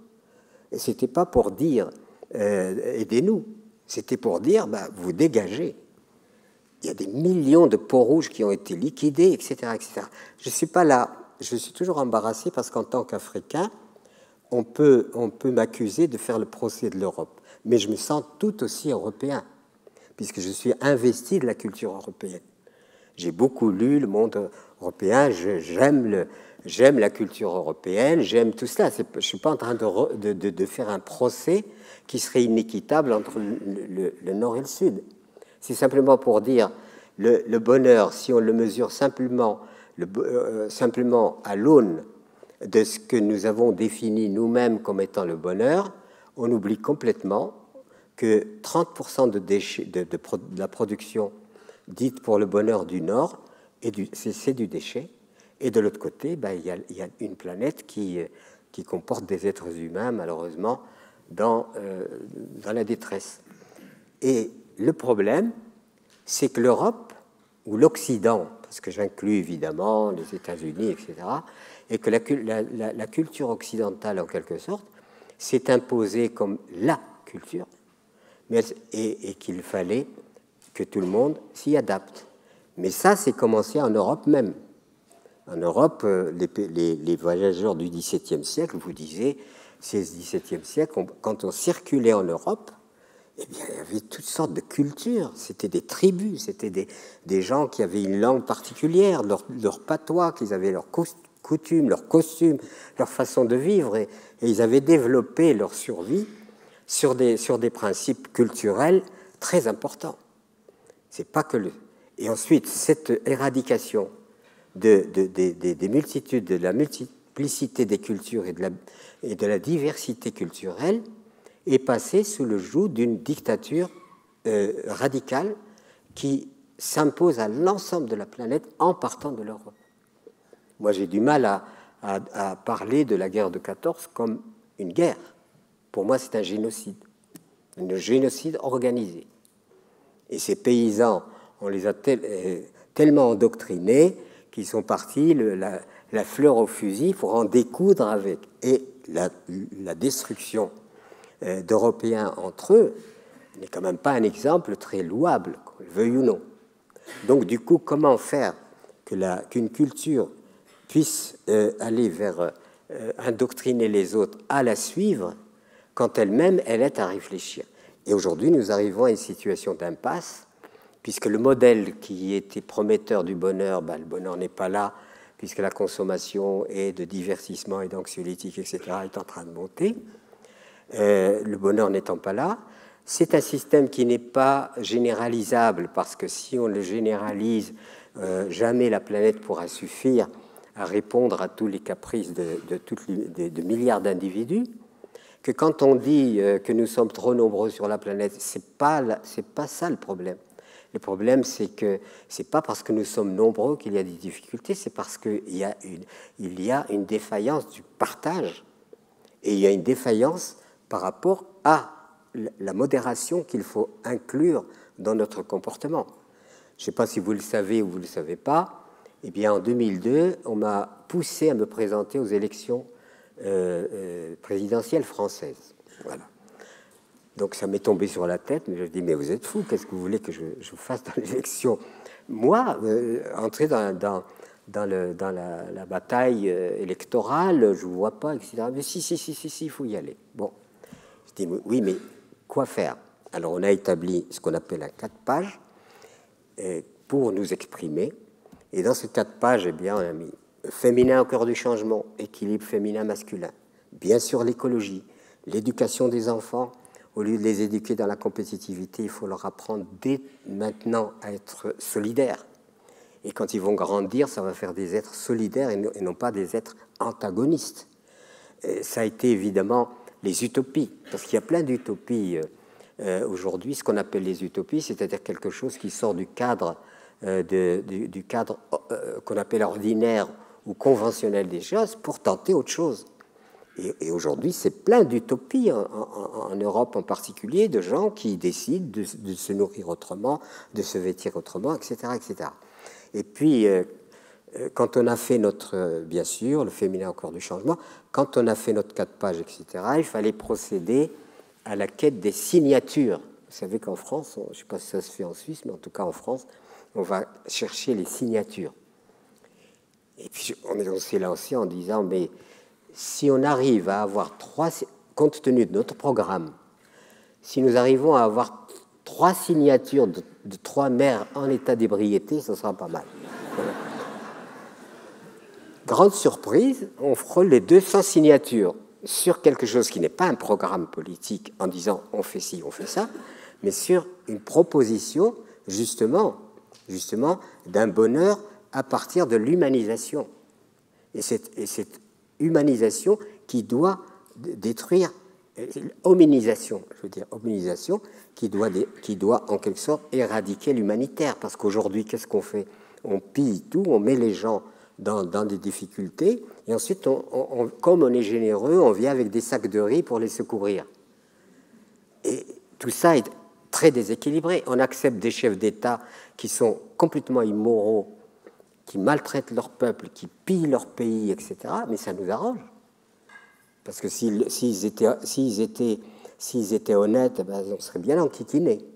Et ce n'était pas pour dire aidez-nous, c'était pour dire vous dégagez. Il y a des millions de peaux rouges qui ont été liquidés, etc. etc. Je ne suis pas là, je suis toujours embarrassé parce qu'en tant qu'Africain, on peut m'accuser de faire le procès de l'Europe. Mais je me sens tout aussi européen, puisque je suis investi de la culture européenne. J'ai beaucoup lu le monde européen, j'aime la culture européenne, j'aime tout cela. Je ne suis pas en train de faire un procès qui serait inéquitable entre le Nord et le Sud. C'est simplement pour dire le bonheur, si on le mesure simplement à l'aune de ce que nous avons défini nous-mêmes comme étant le bonheur, on oublie complètement que 30% de la production dite pour le bonheur du Nord, c'est du déchet. Et de l'autre côté, il y a une planète qui comporte des êtres humains, malheureusement, dans la détresse. Et le problème, c'est que l'Europe, ou l'Occident, parce que j'inclus évidemment les États-Unis, etc., et que la culture occidentale, en quelque sorte, s'est imposée comme la culture, et qu'il fallait que tout le monde s'y adapte. Mais ça, c'est commencé en Europe même. En Europe, les voyageurs du XVIIe siècle, vous disiez, c'est le XVIIe siècle, quand on circulait en Europe, eh bien, il y avait toutes sortes de cultures. C'était des tribus, c'était des gens qui avaient une langue particulière, leur patois, qu'ils avaient leur coutumes, leurs costumes, leur façon de vivre, et ils avaient développé leur survie sur des principes culturels très importants. C'est pas que le... Et ensuite, cette éradication des multitudes, de la multiplicité des cultures et de la diversité culturelle est passée sous le joug d'une dictature radicale qui s'impose à l'ensemble de la planète en partant de l'Europe. Moi, j'ai du mal à parler de la guerre de 14 comme une guerre. Pour moi, c'est un génocide organisé. Et ces paysans, on les a tellement endoctrinés qu'ils sont partis la fleur au fusil pour en découdre avec. Et la destruction d'Européens entre eux n'est quand même pas un exemple très louable, qu'on le veuille ou non. Donc, du coup, comment faire qu'une culture puisse aller vers indoctriner les autres à la suivre quand elle-même, elle est à réfléchir. Et aujourd'hui, nous arrivons à une situation d'impasse, puisque le modèle qui était prometteur du bonheur, le bonheur n'est pas là, puisque la consommation et de divertissement et d'anxiolytiques, etc., est en train de monter. Le bonheur n'étant pas là, c'est un système qui n'est pas généralisable, parce que si on le généralise, jamais la planète pourra suffire à répondre à tous les caprices de milliards d'individus, que quand on dit que nous sommes trop nombreux sur la planète, c'est pas ça le problème. Le problème, c'est que c'est pas parce que nous sommes nombreux qu'il y a des difficultés, c'est parce qu'il y a une défaillance du partage, et il y a une défaillance par rapport à la modération qu'il faut inclure dans notre comportement. Je ne sais pas si vous le savez ou vous ne le savez pas, eh bien en 2002, on m'a poussé à me présenter aux élections présidentielle française. Voilà. Donc ça m'est tombé sur la tête, mais je me dis, mais vous êtes fous, qu'est-ce que vous voulez que je fasse dans l'élection? Moi, entrer dans la bataille électorale, je ne vois pas, etc. Mais si, il faut y aller. Bon, je dis, oui, mais quoi faire? Alors on a établi ce qu'on appelle un 4 pages pour nous exprimer, et dans ces 4 pages, eh bien, on a mis féminin au cœur du changement, équilibre féminin-masculin. Bien sûr, l'écologie, l'éducation des enfants. Au lieu de les éduquer dans la compétitivité, il faut leur apprendre dès maintenant à être solidaires. Et quand ils vont grandir, ça va faire des êtres solidaires et non pas des êtres antagonistes. Et ça a été évidemment les utopies, parce qu'il y a plein d'utopies aujourd'hui, ce qu'on appelle les utopies, c'est-à-dire quelque chose qui sort du cadre du cadre qu'on appelle ordinaire ou conventionnel des choses pour tenter autre chose. Et aujourd'hui, c'est plein d'utopies en Europe en particulier, de gens qui décident de se nourrir autrement, de se vêtir autrement, etc., etc. Et puis, quand on a fait bien sûr, le féminin au cœur du changement, quand on a fait notre 4 pages, etc., il fallait procéder à la quête des signatures. Vous savez qu'en France, je ne sais pas si ça se fait en Suisse, mais en tout cas en France, on va chercher les signatures. Et puis, on s'est lancé en disant, mais si on arrive à avoir compte tenu de notre programme, si nous arrivons à avoir 3 signatures de 3 maires en état d'ébriété, ce sera pas mal. Voilà. Grande surprise, on frôle les 200 signatures sur quelque chose qui n'est pas un programme politique en disant on fait ci, on fait ça, mais sur une proposition justement d'un bonheur à partir de l'humanisation. Et cette humanisation qui doit détruire, hominisation, qui doit en quelque sorte éradiquer l'humanitaire. Parce qu'aujourd'hui, qu'est-ce qu'on fait? On pille tout, on met les gens dans des difficultés, et ensuite, comme on est généreux, on vient avec des sacs de riz pour les secourir. Et tout ça est très déséquilibré. On accepte des chefs d'État qui sont complètement immoraux, qui maltraitent leur peuple, qui pillent leur pays, etc. Mais ça nous arrange. Parce que s'ils étaient honnêtes, ben, on serait bien enquiquinés.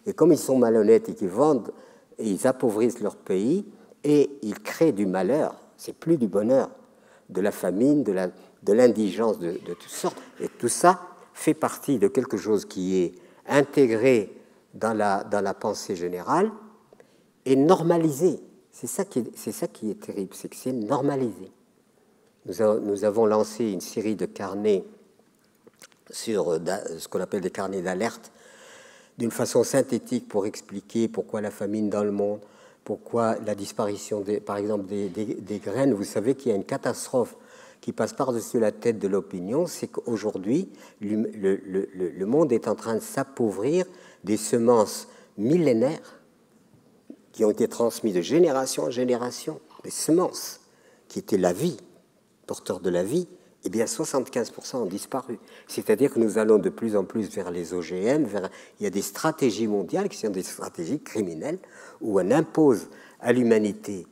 Et comme ils sont malhonnêtes et qu'ils vendent, et ils appauvrissent leur pays, et ils créent du malheur, c'est plus du bonheur, de la famine, de l'indigence, de toutes sortes. Et tout ça fait partie de quelque chose qui est intégré dans la pensée générale et normalisé. C'est ça qui est terrible, c'est que c'est normalisé. nous avons lancé une série de carnets sur ce qu'on appelle des carnets d'alerte, d'une façon synthétique pour expliquer pourquoi la famine dans le monde, pourquoi la disparition, par exemple, des graines. Vous savez qu'il y a une catastrophe qui passe par-dessus la tête de l'opinion, c'est qu'aujourd'hui, le monde est en train de s'appauvrir des semences millénaires qui ont été transmises de génération en génération, des semences qui étaient la vie, porteurs de la vie. Eh bien, 75% ont disparu. C'est-à-dire que nous allons de plus en plus vers les OGM, il y a des stratégies mondiales qui sont des stratégies criminelles où on impose à l'humanité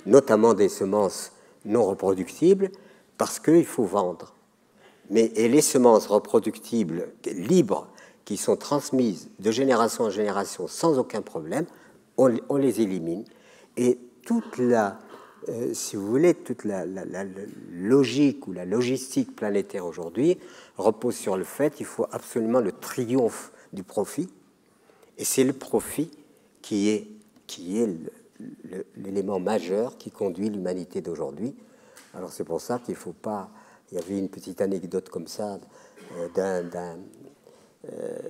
notamment des semences non reproductibles parce qu'il faut vendre. Et les semences reproductibles, libres, qui sont transmises de génération en génération sans aucun problème, on les élimine. Et toute si vous voulez, toute la logique ou la logistique planétaire aujourd'hui repose sur le fait qu'il faut absolument le triomphe du profit. Et c'est le profit qui est l'élément majeur qui conduit l'humanité d'aujourd'hui. Alors c'est pour ça qu'il ne faut pas... Il y avait une petite anecdote comme ça.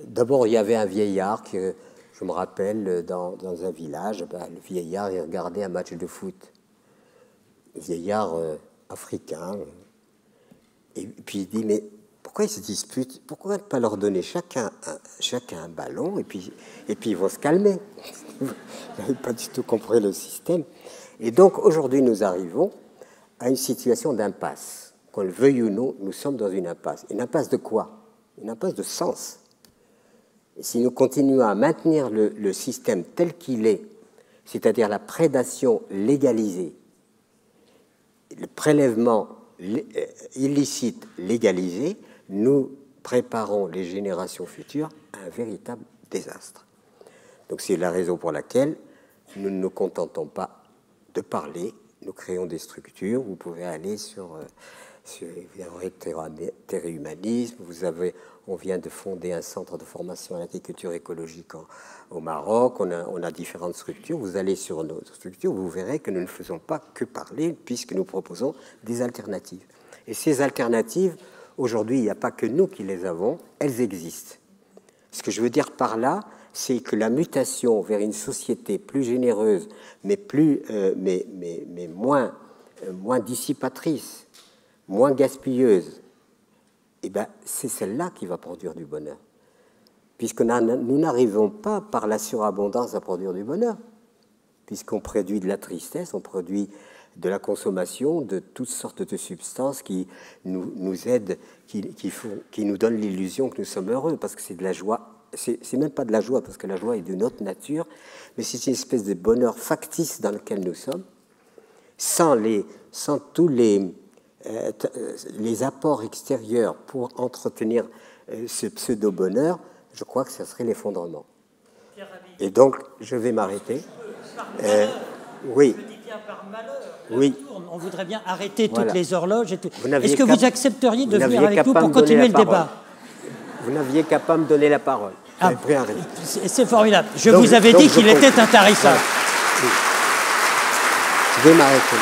D'abord, il y avait un vieillard que je me rappelle dans un village. Le vieillard, il regardait un match de foot. Vieillard africain. Et puis il dit, mais pourquoi ils se disputent? Pourquoi ne pas leur donner chacun un ballon et puis ils vont se calmer? Vous n'avez pas du tout compris le système. Et donc aujourd'hui nous arrivons à une situation d'impasse. Qu'on le veuille ou non, nous sommes dans une impasse. Une impasse de quoi? Une impasse de sens. Et si nous continuons à maintenir le système tel qu'il est, c'est-à-dire la prédation légalisée, le prélèvement illicite légalisé, nous préparons les générations futures à un véritable désastre. Donc c'est la raison pour laquelle nous ne nous contentons pas de parler, nous créons des structures. Vous pouvez aller sur Terre-Humanisme. On vient de fonder un centre de formation à l'agriculture écologique au Maroc. On a différentes structures. Vous allez sur nos structures, vous verrez que nous ne faisons pas que parler, puisque nous proposons des alternatives. Et ces alternatives, aujourd'hui, il n'y a pas que nous qui les avons, elles existent. Ce que je veux dire par là, c'est que la mutation vers une société plus généreuse, mais moins dissipatrice, moins gaspilleuse, eh ben, c'est celle-là qui va produire du bonheur. Puisque nous n'arrivons pas par la surabondance à produire du bonheur, puisqu'on produit de la tristesse, on produit de la consommation de toutes sortes de substances qui nous aident, qui nous donnent l'illusion que nous sommes heureux, parce que c'est de la joie. C'est même pas de la joie, parce que la joie est d'une autre nature, mais c'est une espèce de bonheur factice dans lequel nous sommes, sans tous les apports extérieurs pour entretenir ce pseudo-bonheur. Je crois que ce serait l'effondrement. Et donc, je vais m'arrêter. Oui. Je dis bien par malheur. Oui. On voudrait bien arrêter Voilà. toutes les horloges. Est-ce que vous accepteriez de venir avec nous pas pour me donner continuer la le débat? Vous n'aviez qu'à pas me donner la parole. Pris un risque. C'est formidable. Je vous avais dit qu'il était intarissable. Oui. Je vais m'arrêter.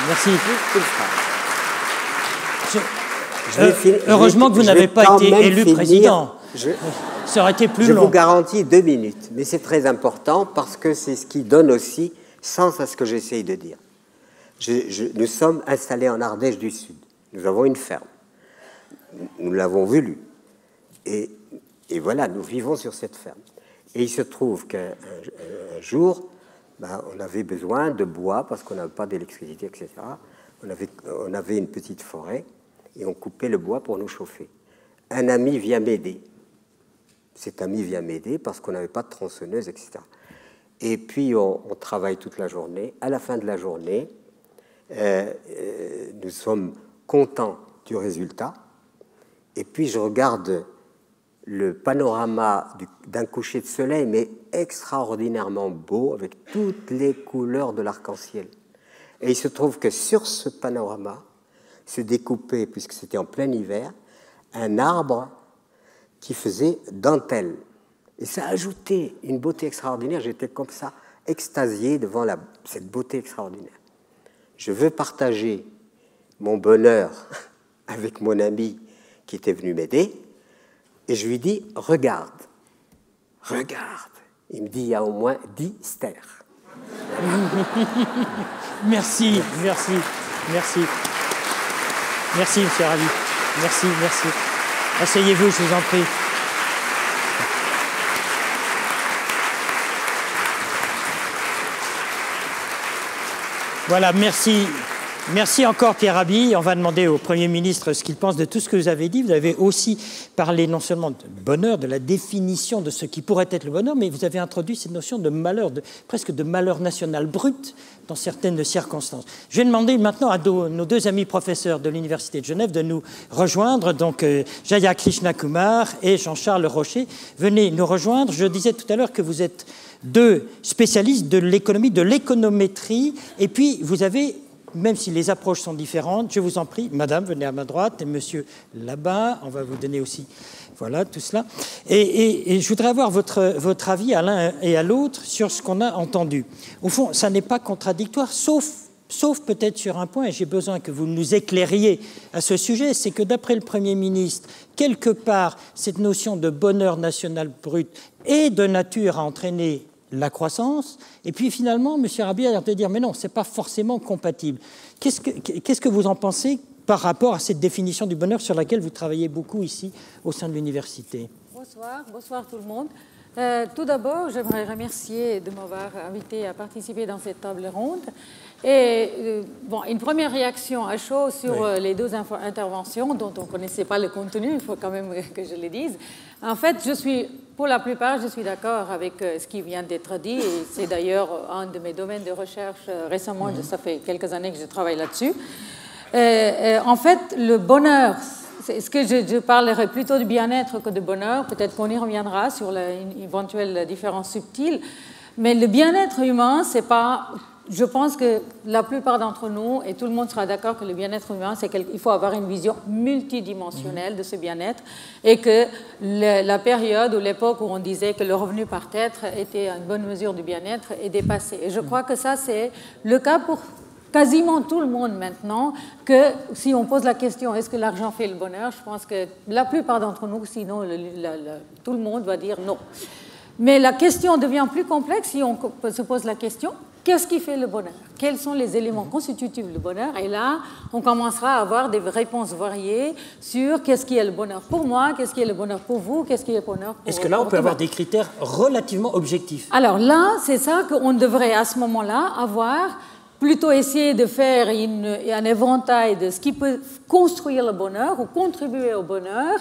Merci. Heureusement que vous n'avez pas été élu président. Ça aurait été plus long. Je vous garantis 2 minutes, mais c'est très important parce que c'est ce qui donne aussi sens à ce que j'essaye de dire. Nous sommes installés en Ardèche du Sud. Nous avons une ferme. Nous l'avons voulu. Et voilà, nous vivons sur cette ferme. Et il se trouve qu'un jour, on avait besoin de bois parce qu'on n'avait pas d'électricité, etc. On avait une petite forêt et on coupait le bois pour nous chauffer. Un ami vient m'aider. Cet ami vient m'aider parce qu'on n'avait pas de tronçonneuse, etc. Et puis on travaille toute la journée. À la fin de la journée, nous sommes contents du résultat. Et puis je regarde le panorama d'un coucher de soleil, mais extraordinairement beau, avec toutes les couleurs de l'arc-en-ciel. Et il se trouve que sur ce panorama se découpait, puisque c'était en plein hiver, un arbre qui faisait dentelle. Et ça ajoutait une beauté extraordinaire. J'étais comme ça, extasié devant cette beauté extraordinaire. Je veux partager mon bonheur avec mon ami qui était venu m'aider, et je lui dis, regarde, regarde. Il me dit, il y a au moins 10 stères. Merci, merci, merci. Merci, M. Rabi. Merci, merci. Asseyez-vous, je vous en prie. Voilà, merci. Merci encore, Pierre Rabhi. On va demander au Premier ministre ce qu'il pense de tout ce que vous avez dit. Vous avez aussi parlé non seulement de bonheur, de la définition de ce qui pourrait être le bonheur, mais vous avez introduit cette notion de malheur, presque de malheur national brut dans certaines circonstances. Je vais demander maintenant à nos deux amis professeurs de l'Université de Genève de nous rejoindre, donc Jaya Krishnakumar et Jean-Charles Rocher. Venez nous rejoindre. Je disais tout à l'heure que vous êtes deux spécialistes de l'économie, de l'économétrie, et puis vous avez, même si les approches sont différentes, je vous en prie, madame, venez à ma droite, et monsieur là-bas, on va vous donner aussi, voilà, tout cela. Et je voudrais avoir votre avis à l'un et à l'autre sur ce qu'on a entendu. Au fond, ça n'est pas contradictoire, sauf peut-être sur un point, et j'ai besoin que vous nous éclairiez à ce sujet, c'est que d'après le Premier ministre, quelque part, cette notion de bonheur national brut est de nature à entraîner la croissance, et puis finalement, M. Rabi a l'air de dire, mais non, ce n'est pas forcément compatible. Qu'est-ce que vous en pensez par rapport à cette définition du bonheur sur laquelle vous travaillez beaucoup ici au sein de l'université? Bonsoir tout le monde. Tout d'abord, j'aimerais remercier de m'avoir invité à participer dans cette table ronde. Et une première réaction à chaud sur les deux interventions dont on ne connaissait pas le contenu, il faut quand même que je le dise. En fait, pour la plupart, je suis d'accord avec ce qui vient d'être dit, et c'est d'ailleurs un de mes domaines de recherche récemment, ça fait quelques années que je travaille là-dessus. En fait, le bonheur, est-ce que je parlerai plutôt de bien-être que de bonheur? Peut-être qu'on y reviendra sur l'éventuelle différence subtile, mais le bien-être humain, c'est pas... Je pense que la plupart d'entre nous, et tout le monde sera d'accord que le bien-être humain, c'est qu'il faut avoir une vision multidimensionnelle de ce bien-être, et que la période ou l'époque où on disait que le revenu par tête était une bonne mesure du bien-être est dépassée. Et je crois que ça, c'est le cas pour quasiment tout le monde maintenant, que si on pose la question est-ce que l'argent fait le bonheur, je pense que la plupart d'entre nous, sinon tout le monde va dire non. Mais la question devient plus complexe si on se pose la question qu'est-ce qui fait le bonheur? Quels sont les éléments constitutifs du bonheur? Et là, on commencera à avoir des réponses variées sur qu'est-ce qui est le bonheur pour moi, qu'est-ce qui est le bonheur pour vous, qu'est-ce qui est le bonheur pour... Est-ce que là, on peut avoir des critères relativement objectifs? Alors là, c'est ça qu'on devrait à ce moment-là avoir, plutôt essayer de faire un éventail de ce qui peut construire le bonheur ou contribuer au bonheur,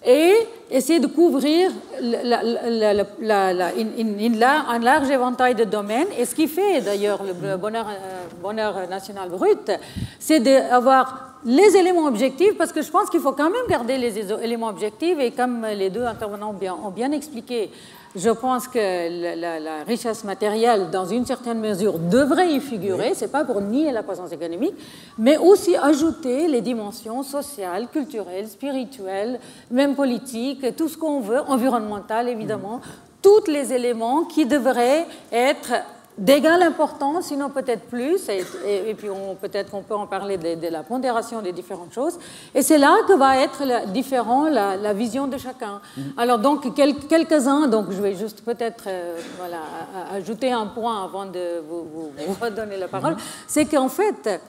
et essayer de couvrir un large éventail de domaines. Et ce qui fait d'ailleurs le bonheur national brut, c'est d'avoir les éléments objectifs, parce que je pense qu'il faut quand même garder les éléments objectifs, et comme les deux intervenants ont bien expliqué, je pense que la richesse matérielle, dans une certaine mesure, devrait y figurer. Ce n'est pas pour nier la croissance économique, mais aussi ajouter les dimensions sociales, culturelles, spirituelles, même politiques, tout ce qu'on veut, environnementales évidemment, tous les éléments qui devraient être d'égale importance, sinon peut-être plus, et puis peut-être qu'on peut en parler de la pondération des différentes choses, et c'est là que va être la vision de chacun. Alors donc quelques-uns, donc je vais juste peut-être ajouter un point avant de vous redonner la parole, c'est qu'en fait,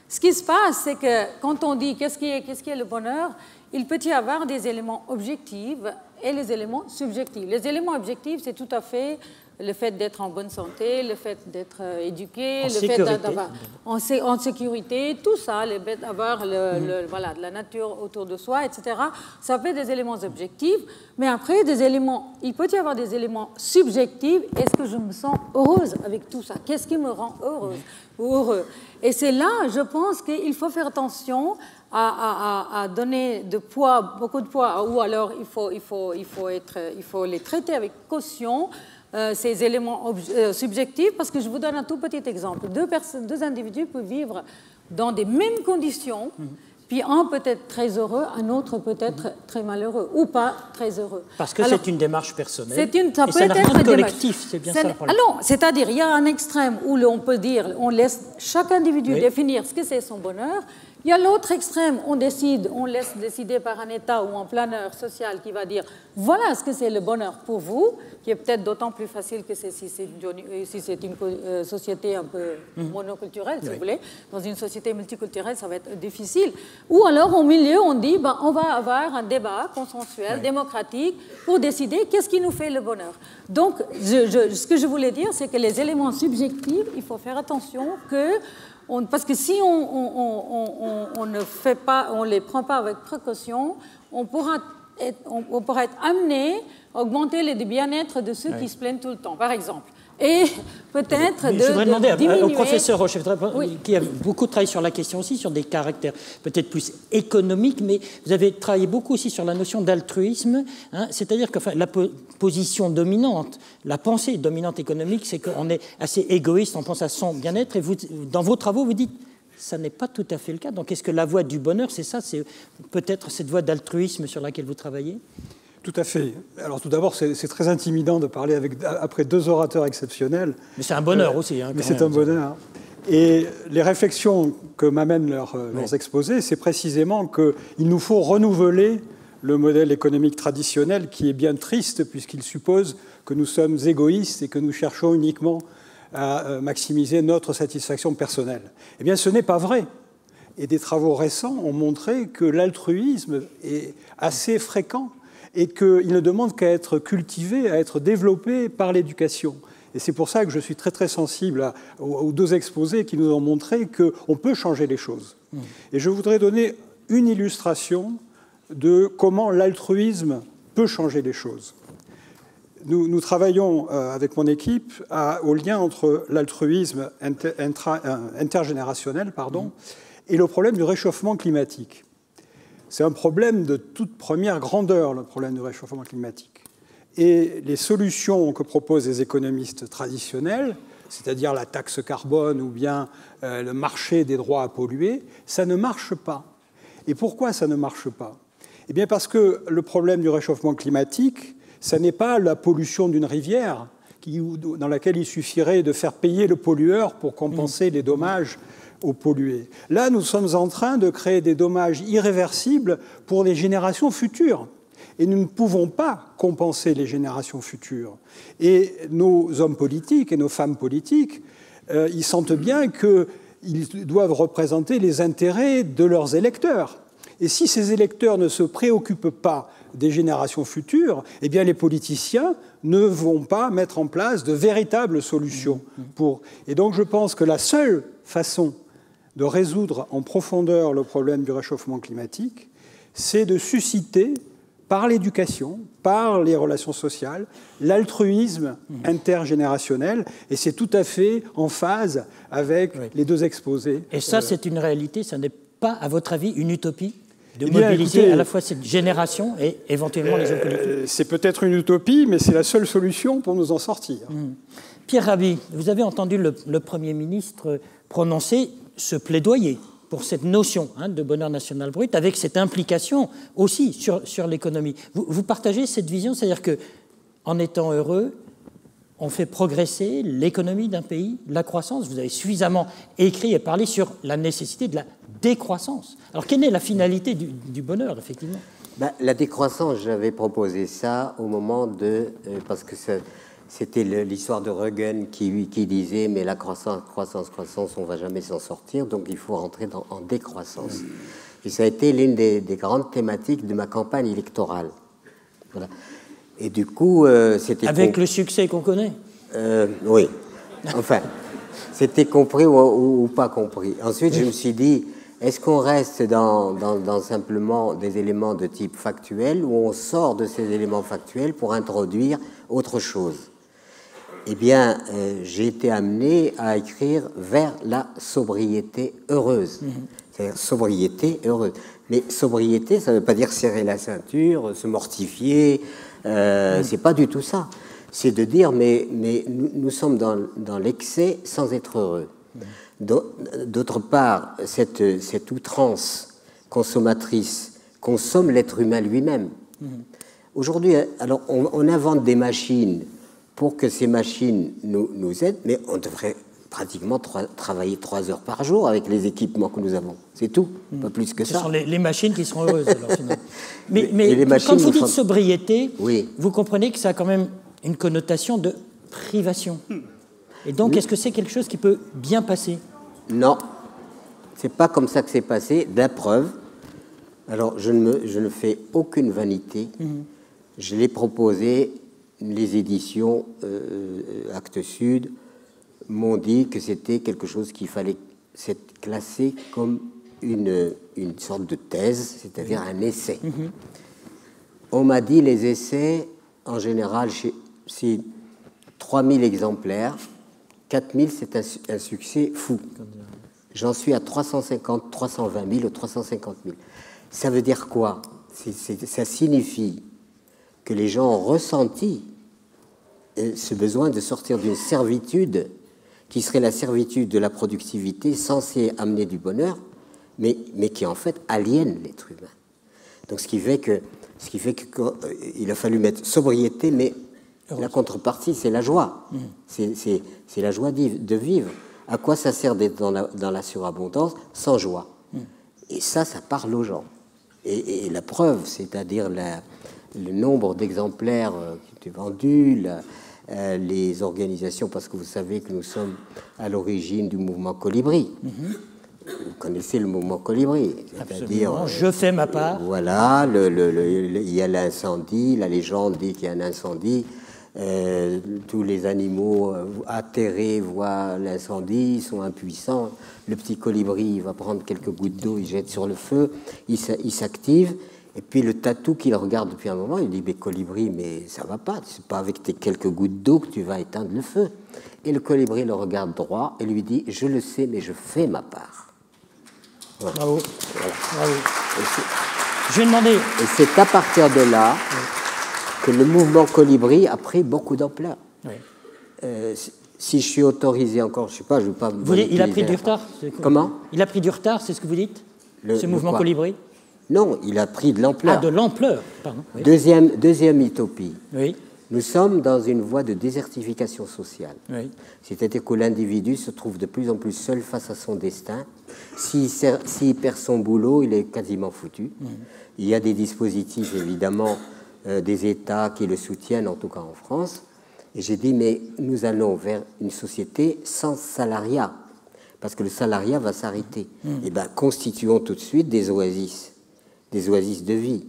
ce qui se passe, c'est que quand on dit qu'est-ce qui est le bonheur, il peut y avoir des éléments objectifs et les éléments subjectifs. Les éléments objectifs, c'est tout à fait le fait d'être en bonne santé, le fait d'être éduqué, le fait d'avoir en sécurité, tout ça, d'avoir de la nature autour de soi, etc. Ça fait des éléments objectifs, mais après, il peut y avoir des éléments subjectifs. Est-ce que je me sens heureuse avec tout ça? Qu'est-ce qui me rend heureuse ou heureux? Et c'est là, je pense qu'il faut faire attention à donner beaucoup de poids, ou alors il faut les traiter avec caution, ces éléments subjectifs, parce que je vous donne un tout petit exemple. Deux individus peuvent vivre dans des mêmes conditions, Puis un peut être très heureux, un autre peut être très malheureux, ou pas très heureux. Parce que c'est une démarche personnelle, ça et ça n'a rien de collectif, c'est bien ça le problème. Non, c'est-à-dire, il y a un extrême où on peut dire, on laisse chaque individu définir ce que c'est son bonheur. Il y a l'autre extrême, on laisse décider par un État ou un planeur social qui va dire voilà ce que c'est le bonheur pour vous, qui est peut-être d'autant plus facile que si c'est une société un peu monoculturelle, si vous voulez. Dans une société multiculturelle, ça va être difficile. Ou alors, au milieu, on dit on va avoir un débat consensuel, démocratique, pour décider qu'est-ce qui nous fait le bonheur. Donc, ce que je voulais dire, c'est que les éléments subjectifs, il faut faire attention que parce que si on ne fait pas, on les prend pas avec précaution, on pourra être amené à augmenter le bien-être de ceux qui se plaignent tout le temps, par exemple. Et peut-être je voudrais demander diminuer... au professeur Roche, qui a beaucoup travaillé sur la question aussi, sur des caractères peut-être plus économiques, mais vous avez travaillé beaucoup aussi sur la notion d'altruisme, hein, c'est-à-dire que la position dominante, la pensée dominante économique, c'est qu'on est assez égoïste, on pense à son bien-être, et vous, dans vos travaux, vous dites ça n'est pas tout à fait le cas. Donc est-ce que la voie du bonheur, c'est ça, c'est peut-être cette voie d'altruisme sur laquelle vous travaillez ? Tout à fait. Alors tout d'abord, c'est très intimidant de parler après deux orateurs exceptionnels. Mais c'est un bonheur aussi. Hein, mais c'est un bonheur. Et les réflexions que m'amènent leurs exposés, c'est précisément qu'il nous faut renouveler le modèle économique traditionnel qui est bien triste puisqu'il suppose que nous sommes égoïstes et que nous cherchons uniquement à maximiser notre satisfaction personnelle. Eh bien, ce n'est pas vrai. Et des travaux récents ont montré que l'altruisme est assez fréquent et qu'il ne demande qu'à être cultivé, à être développé par l'éducation. Et c'est pour ça que je suis très très sensible aux deux exposés qui nous ont montré qu'on peut changer les choses. Et je voudrais donner une illustration de comment l'altruisme peut changer les choses. Nous travaillons avec mon équipe au lien entre l'altruisme intergénérationnel et le problème du réchauffement climatique. C'est un problème de toute première grandeur, le problème du réchauffement climatique. Et les solutions que proposent les économistes traditionnels, c'est-à-dire la taxe carbone ou bien le marché des droits à polluer, ça ne marche pas. Et pourquoi ça ne marche pas ? Eh bien parce que le problème du réchauffement climatique, ça n'est pas la pollution d'une rivière dans laquelle il suffirait de faire payer le pollueur pour compenser les dommages aux pollués. Là, nous sommes en train de créer des dommages irréversibles pour les générations futures. Et nous ne pouvons pas compenser les générations futures. Et nos hommes politiques et nos femmes politiques, ils sentent bien qu'ils doivent représenter les intérêts de leurs électeurs. Et si ces électeurs ne se préoccupent pas des générations futures, eh bien les politiciens ne vont pas mettre en place de véritables solutions. Et donc je pense que la seule façon de résoudre en profondeur le problème du réchauffement climatique, c'est de susciter, par l'éducation, par les relations sociales, l'altruisme intergénérationnel, et c'est tout à fait en phase avec les deux exposés. Et ça, c'est une réalité, ça n'est pas, à votre avis, une utopie de mobiliser à la fois cette génération et éventuellement les hommes politiques? C'est peut-être une utopie, mais c'est la seule solution pour nous en sortir. Pierre Rabhi, vous avez entendu le Premier ministre prononcer ce plaidoyer pour cette notion de bonheur national brut, avec cette implication aussi sur l'économie. Vous partagez cette vision, c'est-à-dire qu'en étant heureux, on fait progresser l'économie d'un pays, la croissance. Vous avez suffisamment écrit et parlé sur la nécessité de la décroissance. Alors, quelle est la finalité du bonheur, effectivement ? La décroissance, j'avais proposé ça au moment parce que c'était l'histoire de Reagan qui disait « mais la croissance, on ne va jamais s'en sortir, donc il faut rentrer en décroissance ». Et ça a été l'une des grandes thématiques de ma campagne électorale. Voilà. Et du coup, c'était... Avec le succès qu'on connaît. Oui. Enfin, c'était compris ou pas compris. Ensuite, je me suis dit, est-ce qu'on reste dans simplement des éléments de type factuel ou on sort de ces éléments factuels pour introduire autre chose ? Eh bien, j'ai été amené à écrire vers la sobriété heureuse. C'est-à-dire sobriété heureuse. Mais sobriété, ça ne veut pas dire serrer la ceinture, se mortifier. C'est pas du tout ça. C'est de dire, mais nous sommes dans l'excès sans être heureux. D'autre part, cette outrance consommatrice consomme l'être humain lui-même. Aujourd'hui, alors on invente des machines pour que ces machines nous aident, mais on devrait pratiquement travailler 3 heures par jour avec les équipements que nous avons. C'est tout, pas plus que ça. Ce sont les machines qui seront heureuses. Alors, mais quand vous dites sobriété, oui. Vous comprenez que ça a quand même une connotation de privation. Et donc, est-ce que c'est quelque chose qui peut bien passer? Non, c'est pas comme ça que c'est passé. La preuve, alors je ne fais aucune vanité. Je l'ai proposé, les éditions Actes Sud m'ont dit que c'était quelque chose qu'il fallait classer comme une sorte de thèse, c'est-à-dire un essai. On m'a dit les essais, en général, c'est 3000 exemplaires, 4000, c'est un succès fou. J'en suis à 350, 320 000 ou 350 000. Ça veut dire quoi? Ça signifie que les gens ont ressenti ce besoin de sortir d'une servitude qui serait la servitude de la productivité censée amener du bonheur, mais qui en fait aliène l'être humain. Donc ce qui fait que il a fallu mettre sobriété, mais la contrepartie, c'est la joie. C'est la joie de vivre. À quoi ça sert d'être dans la surabondance sans joie? Et ça parle aux gens. Et la preuve, c'est-à-dire le nombre d'exemplaires qui étaient vendus, les organisations, parce que vous savez que nous sommes à l'origine du mouvement Colibri. Vous connaissez le mouvement Colibri, c'est-à-dire je fais ma part. Voilà, il y a l'incendie, la légende dit qu'il y a un incendie, tous les animaux atterrés voient l'incendie, ils sont impuissants, le petit colibri il va prendre quelques gouttes d'eau, il jette sur le feu, il s'active, et puis le tatou qui le regarde depuis un moment, il dit mais colibri, mais ça va pas, c'est pas avec tes quelques gouttes d'eau que tu vas éteindre le feu. Et le colibri le regarde droit et lui dit je le sais, mais je fais ma part. Voilà. Bravo. Voilà. Bravo. Je vais demander. Et c'est à partir de là que le mouvement Colibri a pris beaucoup d'ampleur. Si je suis autorisé encore, je ne sais pas, je ne veux pas... Il a pris du retard? Comment? Il a pris du retard, c'est ce que vous dites? Ce mouvement Colibri? Non, il a pris de l'ampleur. Ah, de l'ampleur, pardon. Oui. Deuxième utopie. Oui. Nous sommes dans une voie de désertification sociale. Oui. C'est-à-dire que l'individu se trouve de plus en plus seul face à son destin. S'il perd son boulot, il est quasiment foutu. Il y a des dispositifs, évidemment, des États qui le soutiennent, en tout cas en France. Et j'ai dit, mais nous allons vers une société sans salariat, parce que le salariat va s'arrêter. Et bien, constituons tout de suite des oasis de vie.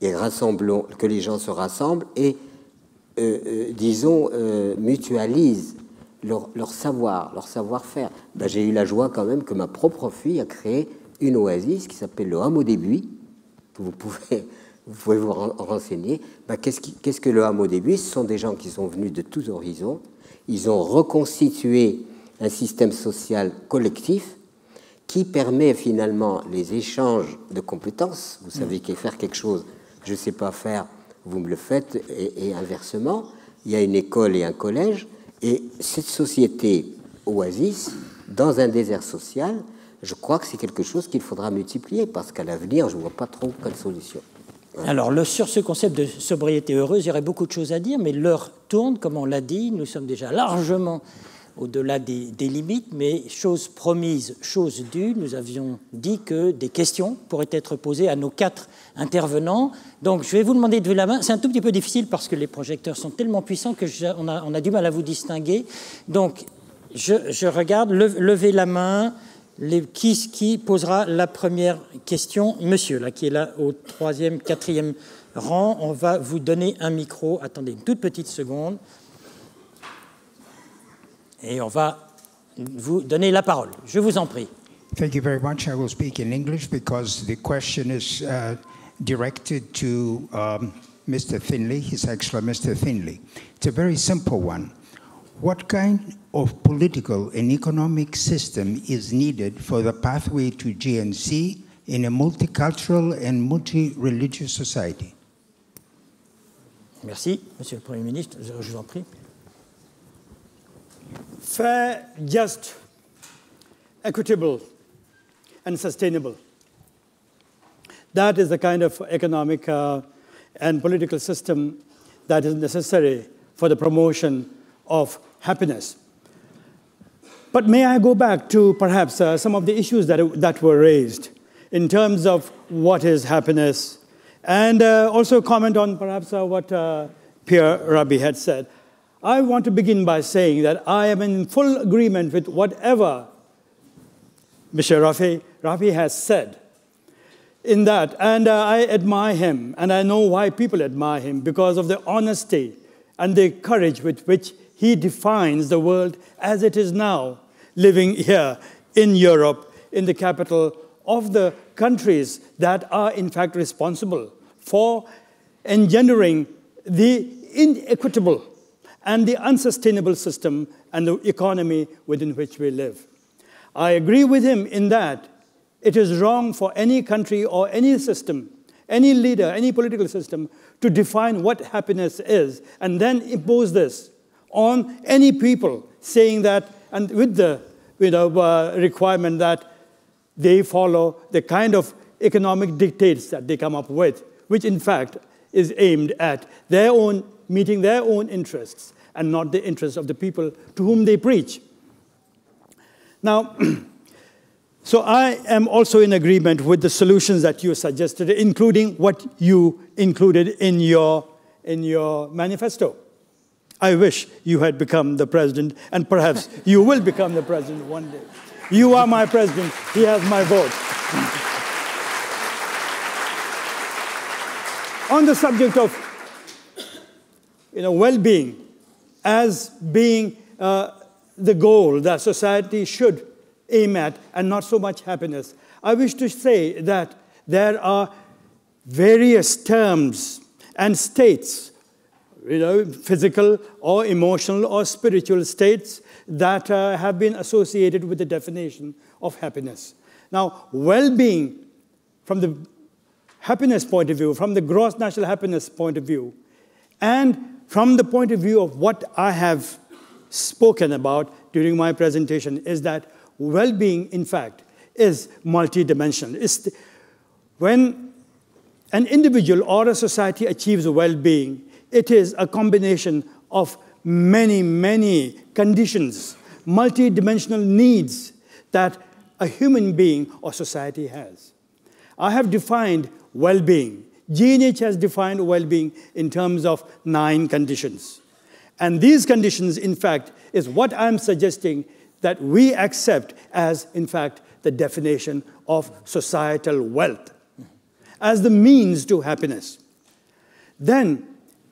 Et rassemblons, que les gens se rassemblent et mutualisent leur savoir-faire. Ben, j'ai eu la joie quand même que ma propre fille a créé une oasis qui s'appelle le Hameau des Buis, que vous pouvez vous renseigner. Ben, qu'est-ce que le Hameau des Buis? Ce sont des gens qui sont venus de tous horizons. Ils ont reconstitué un système social collectif qui permet finalement les échanges de compétences. Vous savez faire quelque chose, je ne sais pas faire, vous me le faites, et inversement. Il y a une école et un collège, et cette société oasis, dans un désert social, je crois que c'est quelque chose qu'il faudra multiplier, parce qu'à l'avenir, je ne vois pas trop quelle solution. Voilà. Alors, sur ce concept de sobriété heureuse, il y aurait beaucoup de choses à dire, mais l'heure tourne, comme on l'a dit, nous sommes déjà largement au-delà des limites, mais chose promise, chose due, nous avions dit que des questions pourraient être posées à nos 4 intervenants. Donc, je vais vous demander de lever la main. C'est un tout petit peu difficile parce que les projecteurs sont tellement puissants qu'on a du mal à vous distinguer. Donc, je regarde, levez la main. Qui posera la première question? Monsieur, là, qui est là au 3e, 4e rang, on va vous donner un micro. Attendez une toute petite seconde. Et on va vous donner la parole. Je vous en prie. Thank you very much. I will speak in English because the question is directed to Mr. Finlay, His Excellency Mr. Finlay. It's a very simple one. What kind of political and economic system is needed for the pathway to GNC in a multicultural and multi-religious society? Merci, Monsieur le Premier ministre. Je vous en prie. Fair, just, equitable, and sustainable. That is the kind of economic and political system that is necessary for the promotion of happiness. But may I go back to perhaps some of the issues that were raised in terms of what is happiness, and also comment on perhaps what Pierre Rabhi had said. I want to begin by saying that I am in full agreement with whatever Mr. Rafi has said in that, and I admire him, and I know why people admire him, because of the honesty and the courage with which he defines the world as it is now, living here in Europe, in the capital of the countries that are in fact responsible for engendering the inequitable and the unsustainable system and the economy within which we live. I agree with him in that it is wrong for any country or any system, any leader, any political system, to define what happiness is and then impose this on any people, saying that, and with the requirement that they follow the kind of economic dictates that they come up with, which in fact is aimed at their own, meeting their own interests and not the interests of the people to whom they preach. Now, so I am also in agreement with the solutions that you suggested, including what you included in your manifesto. I wish you had become the president, and perhaps you will become the president one day. You are my president. He has my vote. On the subject of well-being as being the goal that society should aim at, and not so much happiness, I wish to say that there are various terms and states, physical or emotional or spiritual states that have been associated with the definition of happiness. Now, well-being from the happiness point of view, from the gross national happiness point of view, and from the point of view of what I have spoken about during my presentation, is that well-being, in fact, is multidimensional. When an individual or a society achieves well-being, it is a combination of many, many conditions, multidimensional needs that a human being or society has. I have defined well-being. G&H has defined well-being in terms of 9 conditions. And these conditions, in fact, is what I'm suggesting that we accept as, in fact, the definition of societal wealth, as the means to happiness. Then,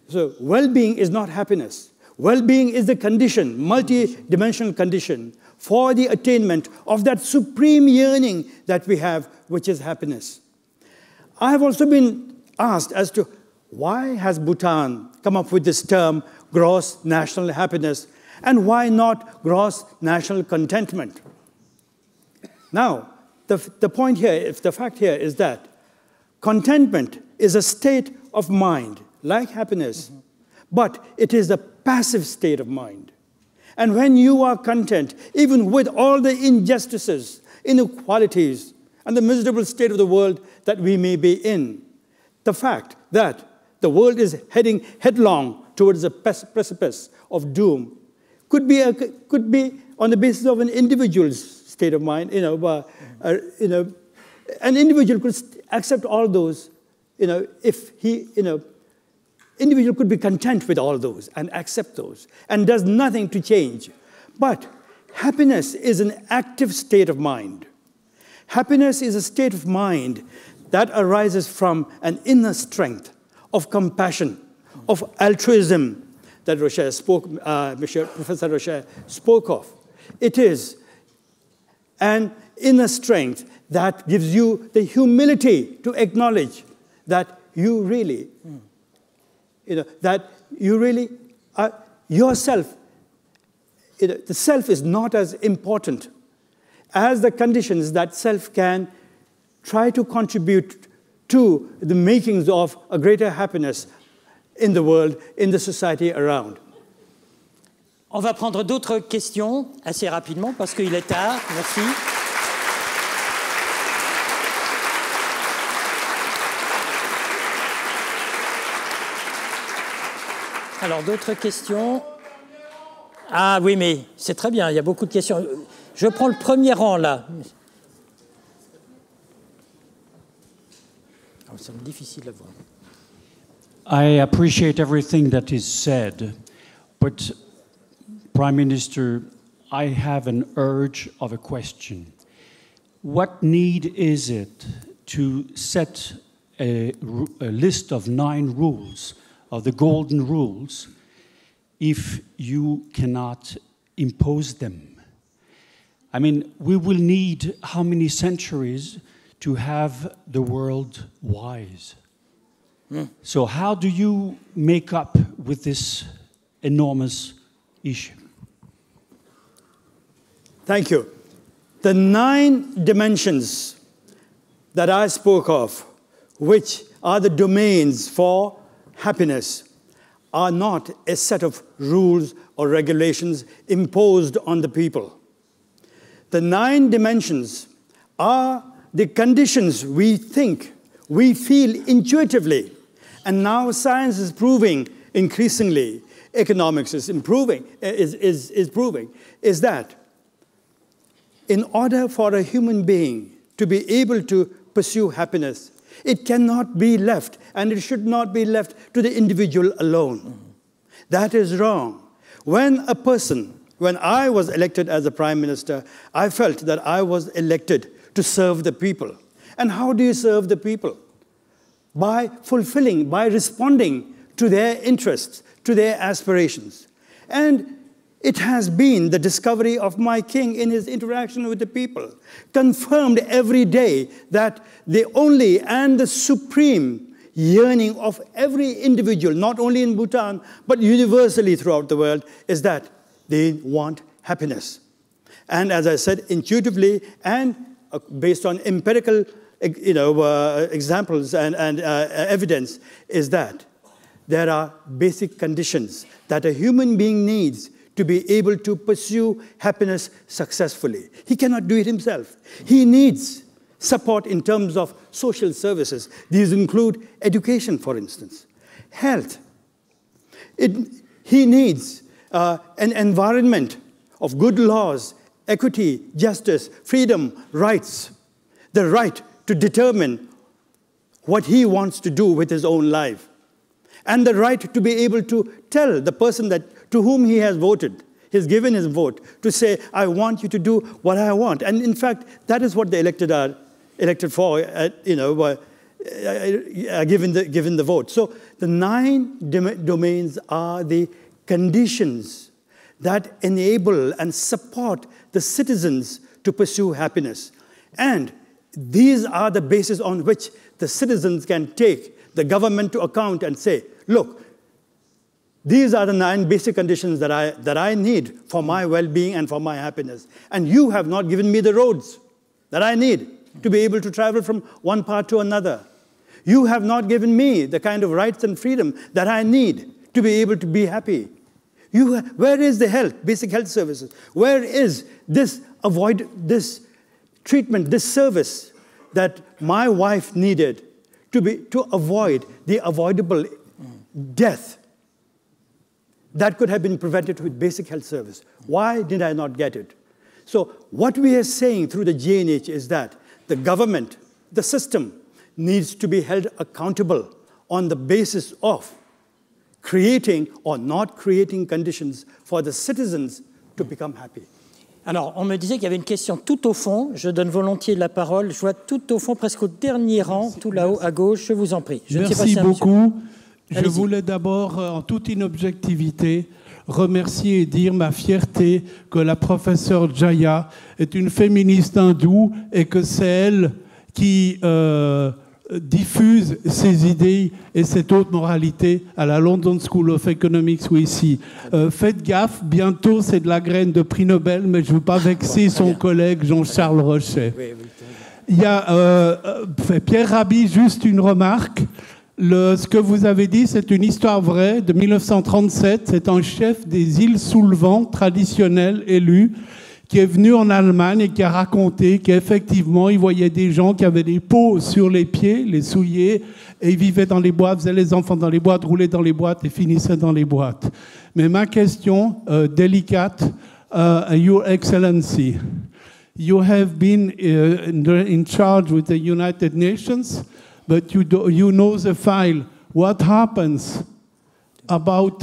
so well-being is not happiness. Well-being is the condition, multi-dimensional condition, for the attainment of that supreme yearning that we have, which is happiness. I have also been asked as to why has Bhutan come up with this term, gross national happiness, and why not gross national contentment? Now, the point here, the fact here is that contentment is a state of mind, like happiness, but it is a passive state of mind. And when you are content, even with all the injustices, inequalities, and the miserable state of the world that we may be in, the fact that the world is heading headlong towards the precipice of doom could be on the basis of an individual's state of mind. An individual could accept all those, if he, individual could be content with all those and accept those and does nothing to change. But happiness is an active state of mind. Happiness is a state of mind that arises from an inner strength of compassion, of altruism that Professor Rocher spoke of. It is an inner strength that gives you the humility to acknowledge that you really, are yourself, the self is not as important as the conditions that self can try to contribute to the makings of a greater happiness in the world, in the society around. On va prendre d'autres questions assez rapidement parce qu'il est tard. Merci. Alors, d'autres questions? Ah oui, mais c'est très bien, il y a beaucoup de questions. Je prends le premier rang, là. Oh, c'est difficile à voir. I appreciate everything that is said, but Prime Minister, I have an urge of a question. What need is it to set a list of 9 rules, of the golden rules, if you cannot impose them? I mean, we will need how many centuries to have the world wise? So how do you make up with this enormous issue? Thank you. The 9 dimensions that I spoke of, which are the domains for happiness, are not a set of rules or regulations imposed on the people. The 9 dimensions are the conditions we think, we feel intuitively, and now science is proving increasingly, economics is improving, is proving, is that in order for a human being to be able to pursue happiness, it cannot be left, and it should not be left to the individual alone. That is wrong. When I was elected as a Prime Minister, I felt that I was elected to serve the people. And how do you serve the people? By fulfilling, by responding to their interests, to their aspirations. And it has been the discovery of my king in his interaction with the people, confirmed every day that the only and the supreme yearning of every individual, not only in Bhutan, but universally throughout the world, is that they want happiness. And as I said, intuitively and based on empirical examples and evidence, is that there are basic conditions that a human being needs to be able to pursue happiness successfully. He cannot do it himself. He needs support in terms of social services. These include education, for instance, health. He needs an environment of good laws, equity, justice, freedom, rights, the right to determine what he wants to do with his own life, and the right to be able to tell the person to whom he has voted, he's given his vote, to say, I want you to do what I want. And in fact, that is what the elected are elected for, given the vote. So the 9 domains are the conditions that enable and support the citizens to pursue happiness. And these are the basis on which the citizens can take the government to account and say, look, these are the 9 basic conditions that I need for my well-being and for my happiness. And you have not given me the roads that I need to be able to travel from one part to another. You have not given me the kind of rights and freedom that I need to be able to be happy. Where is the health, basic health services? Where is this treatment, this service that my wife needed to avoid the avoidable death that could have been prevented with basic health service? Why did I not get it? So what we are saying through the GNH is that the government, the system, needs to be held accountable on the basis of creating or not creating conditions for the citizens to become happy. Alors, on me disait qu'il y avait une question tout au fond. Je donne volontiers la parole. Je vois tout au fond, presque au dernier rang, tout là-haut à gauche. Je vous en prie. Merci beaucoup. Je voulais d'abord, en toute inobjectivité, remercier et dire ma fierté que la professeure Jaya est une féministe hindoue et que c'est elle qui diffuse ces idées et cette haute moralité à la London School of Economics ou ici. Faites gaffe, bientôt c'est de la graine de prix Nobel, mais je ne veux pas vexer son collègue Jean-Charles Rochet. Il y a Pierre Rabhi, juste une remarque. Ce que vous avez dit, c'est une histoire vraie de 1937. C'est un chef des îles sous le vent traditionnel élu qui est venu en Allemagne et qui a raconté qu'effectivement, il voyait des gens qui avaient des pots sur les pieds, les souliers, et ils vivaient dans les boîtes, faisaient les enfants dans les boîtes, roulaient dans les boîtes et finissaient dans les boîtes. Mais ma question délicate, Your Excellency, you have been in charge with the United Nations, but you know the file. What happens about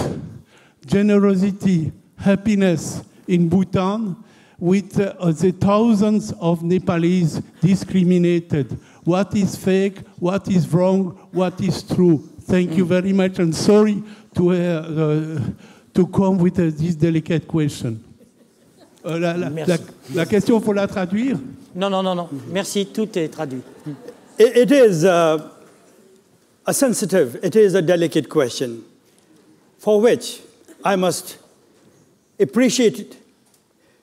generosity, happiness in Bhutan with the thousands of Nepalese discriminated? What is fake? What is wrong? What is true? Thank you very much, and sorry to come with this delicate question. La question, il faut la traduire? Non. Merci, tout est traduit. It is a sensitive, it is a delicate question for which I must appreciate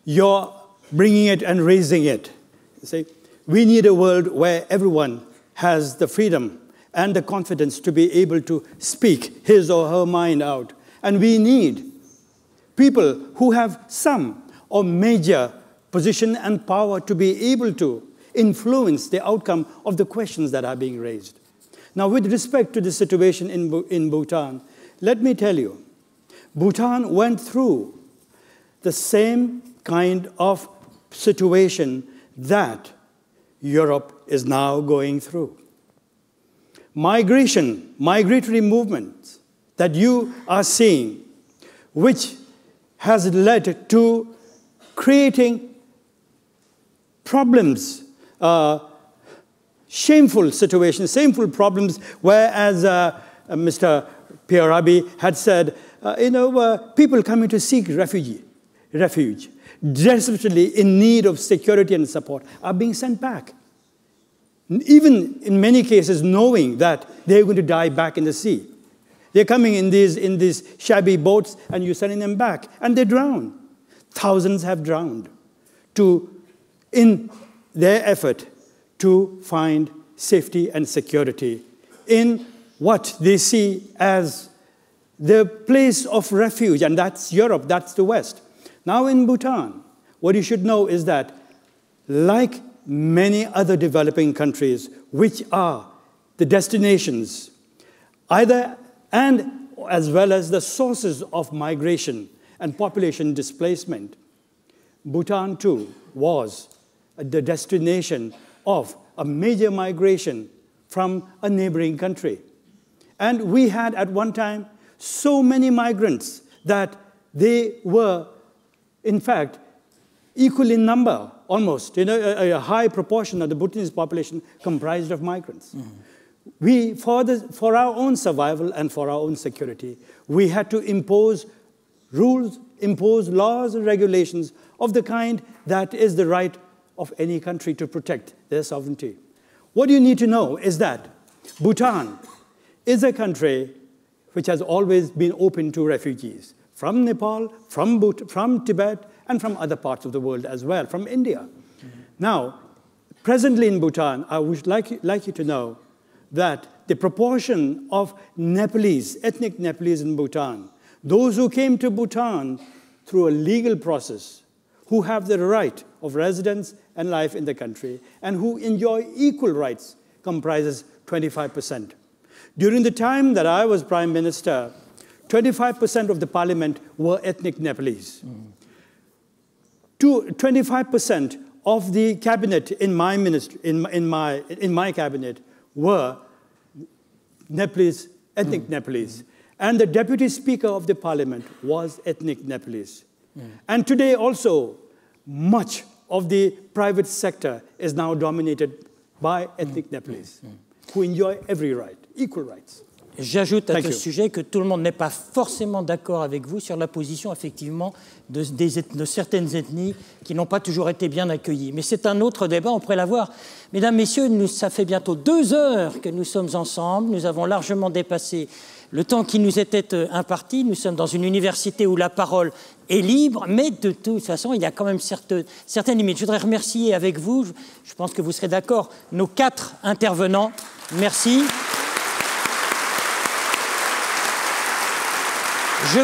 your bringing it and raising it. You see, we need a world where everyone has the freedom and the confidence to be able to speak his or her mind out. And we need people who have some or major position and power to be able to influence the outcome of the questions that are being raised. Now, with respect to the situation in Bhutan, let me tell you, Bhutan went through the same kind of situation that Europe is now going through. Migratory movements that you are seeing, which has led to creating problems, shameful situations, shameful problems, whereas Mr. Pierre Rabhi had said, people coming to seek refuge, desperately in need of security and support, are being sent back. Even in many cases, knowing that they're going to die back in the sea. They're coming in these shabby boats, and you're sending them back, and they drown. Thousands have drowned in their effort to find safety and security in what they see as the place of refuge, and that's Europe, that's the West. Now in Bhutan, what you should know is that, like many other developing countries, which are the destinations, either and as well as the sources of migration and population displacement, Bhutan too was the destination of a major migration from a neighboring country. And we had at one time so many migrants that they were, in fact, equal in number, almost. A high proportion of the Bhutanese population comprised of migrants. Mm-hmm. For our own survival and for our own security, we had to impose rules, impose laws and regulations of the kind that is the right of any country to protect their sovereignty. What you need to know is that Bhutan is a country which has always been open to refugees from Nepal, from Tibet, and from other parts of the world as well, from India. Mm-hmm. Now, presently in Bhutan, I would like you to know that the proportion of Nepalese, ethnic Nepalese in Bhutan, those who came to Bhutan through a legal process, who have the right of residence and life in the country, and who enjoy equal rights, comprises 25%. During the time that I was Prime Minister, 25% of the parliament were ethnic Nepalese. Mm. 25% of the cabinet in my ministry, in my cabinet, were Nepalese, ethnic Nepalese. And the deputy speaker of the parliament was ethnic Nepalese. And today also, much of the private sector is now dominated by ethnic Nepalese, who enjoy every right, equal rights. J'ajoute à ce sujet que tout le monde n'est pas forcément d'accord avec vous sur la position, effectivement, de certaines ethnies qui n'ont pas toujours été bien accueillies. Mais c'est un autre débat, on pourrait l'avoir. Mesdames, Messieurs, ça fait bientôt 2 heures que nous sommes ensemble. Nous avons largement dépassé le temps qui nous était imparti. Nous sommes dans une université où la parole est libre, mais de toute façon, il y a quand même certaines limites. Je voudrais remercier avec vous, je pense que vous serez d'accord, nos 4 intervenants. Merci. Je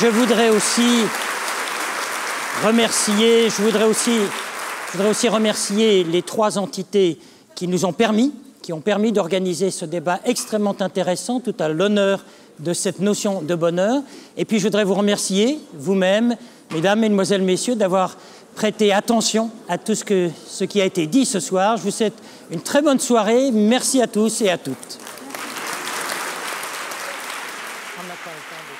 voudrais aussi remercier, je voudrais aussi remercier les 3 entités qui nous ont permis, d'organiser ce débat extrêmement intéressant, tout à l'honneur de cette notion de bonheur. Et puis je voudrais vous remercier, vous-même, mesdames, mesdemoiselles, messieurs, d'avoir prêté attention à tout ce qui a été dit ce soir. Je vous souhaite une très bonne soirée. Merci à tous et à toutes. On n'a pas le temps de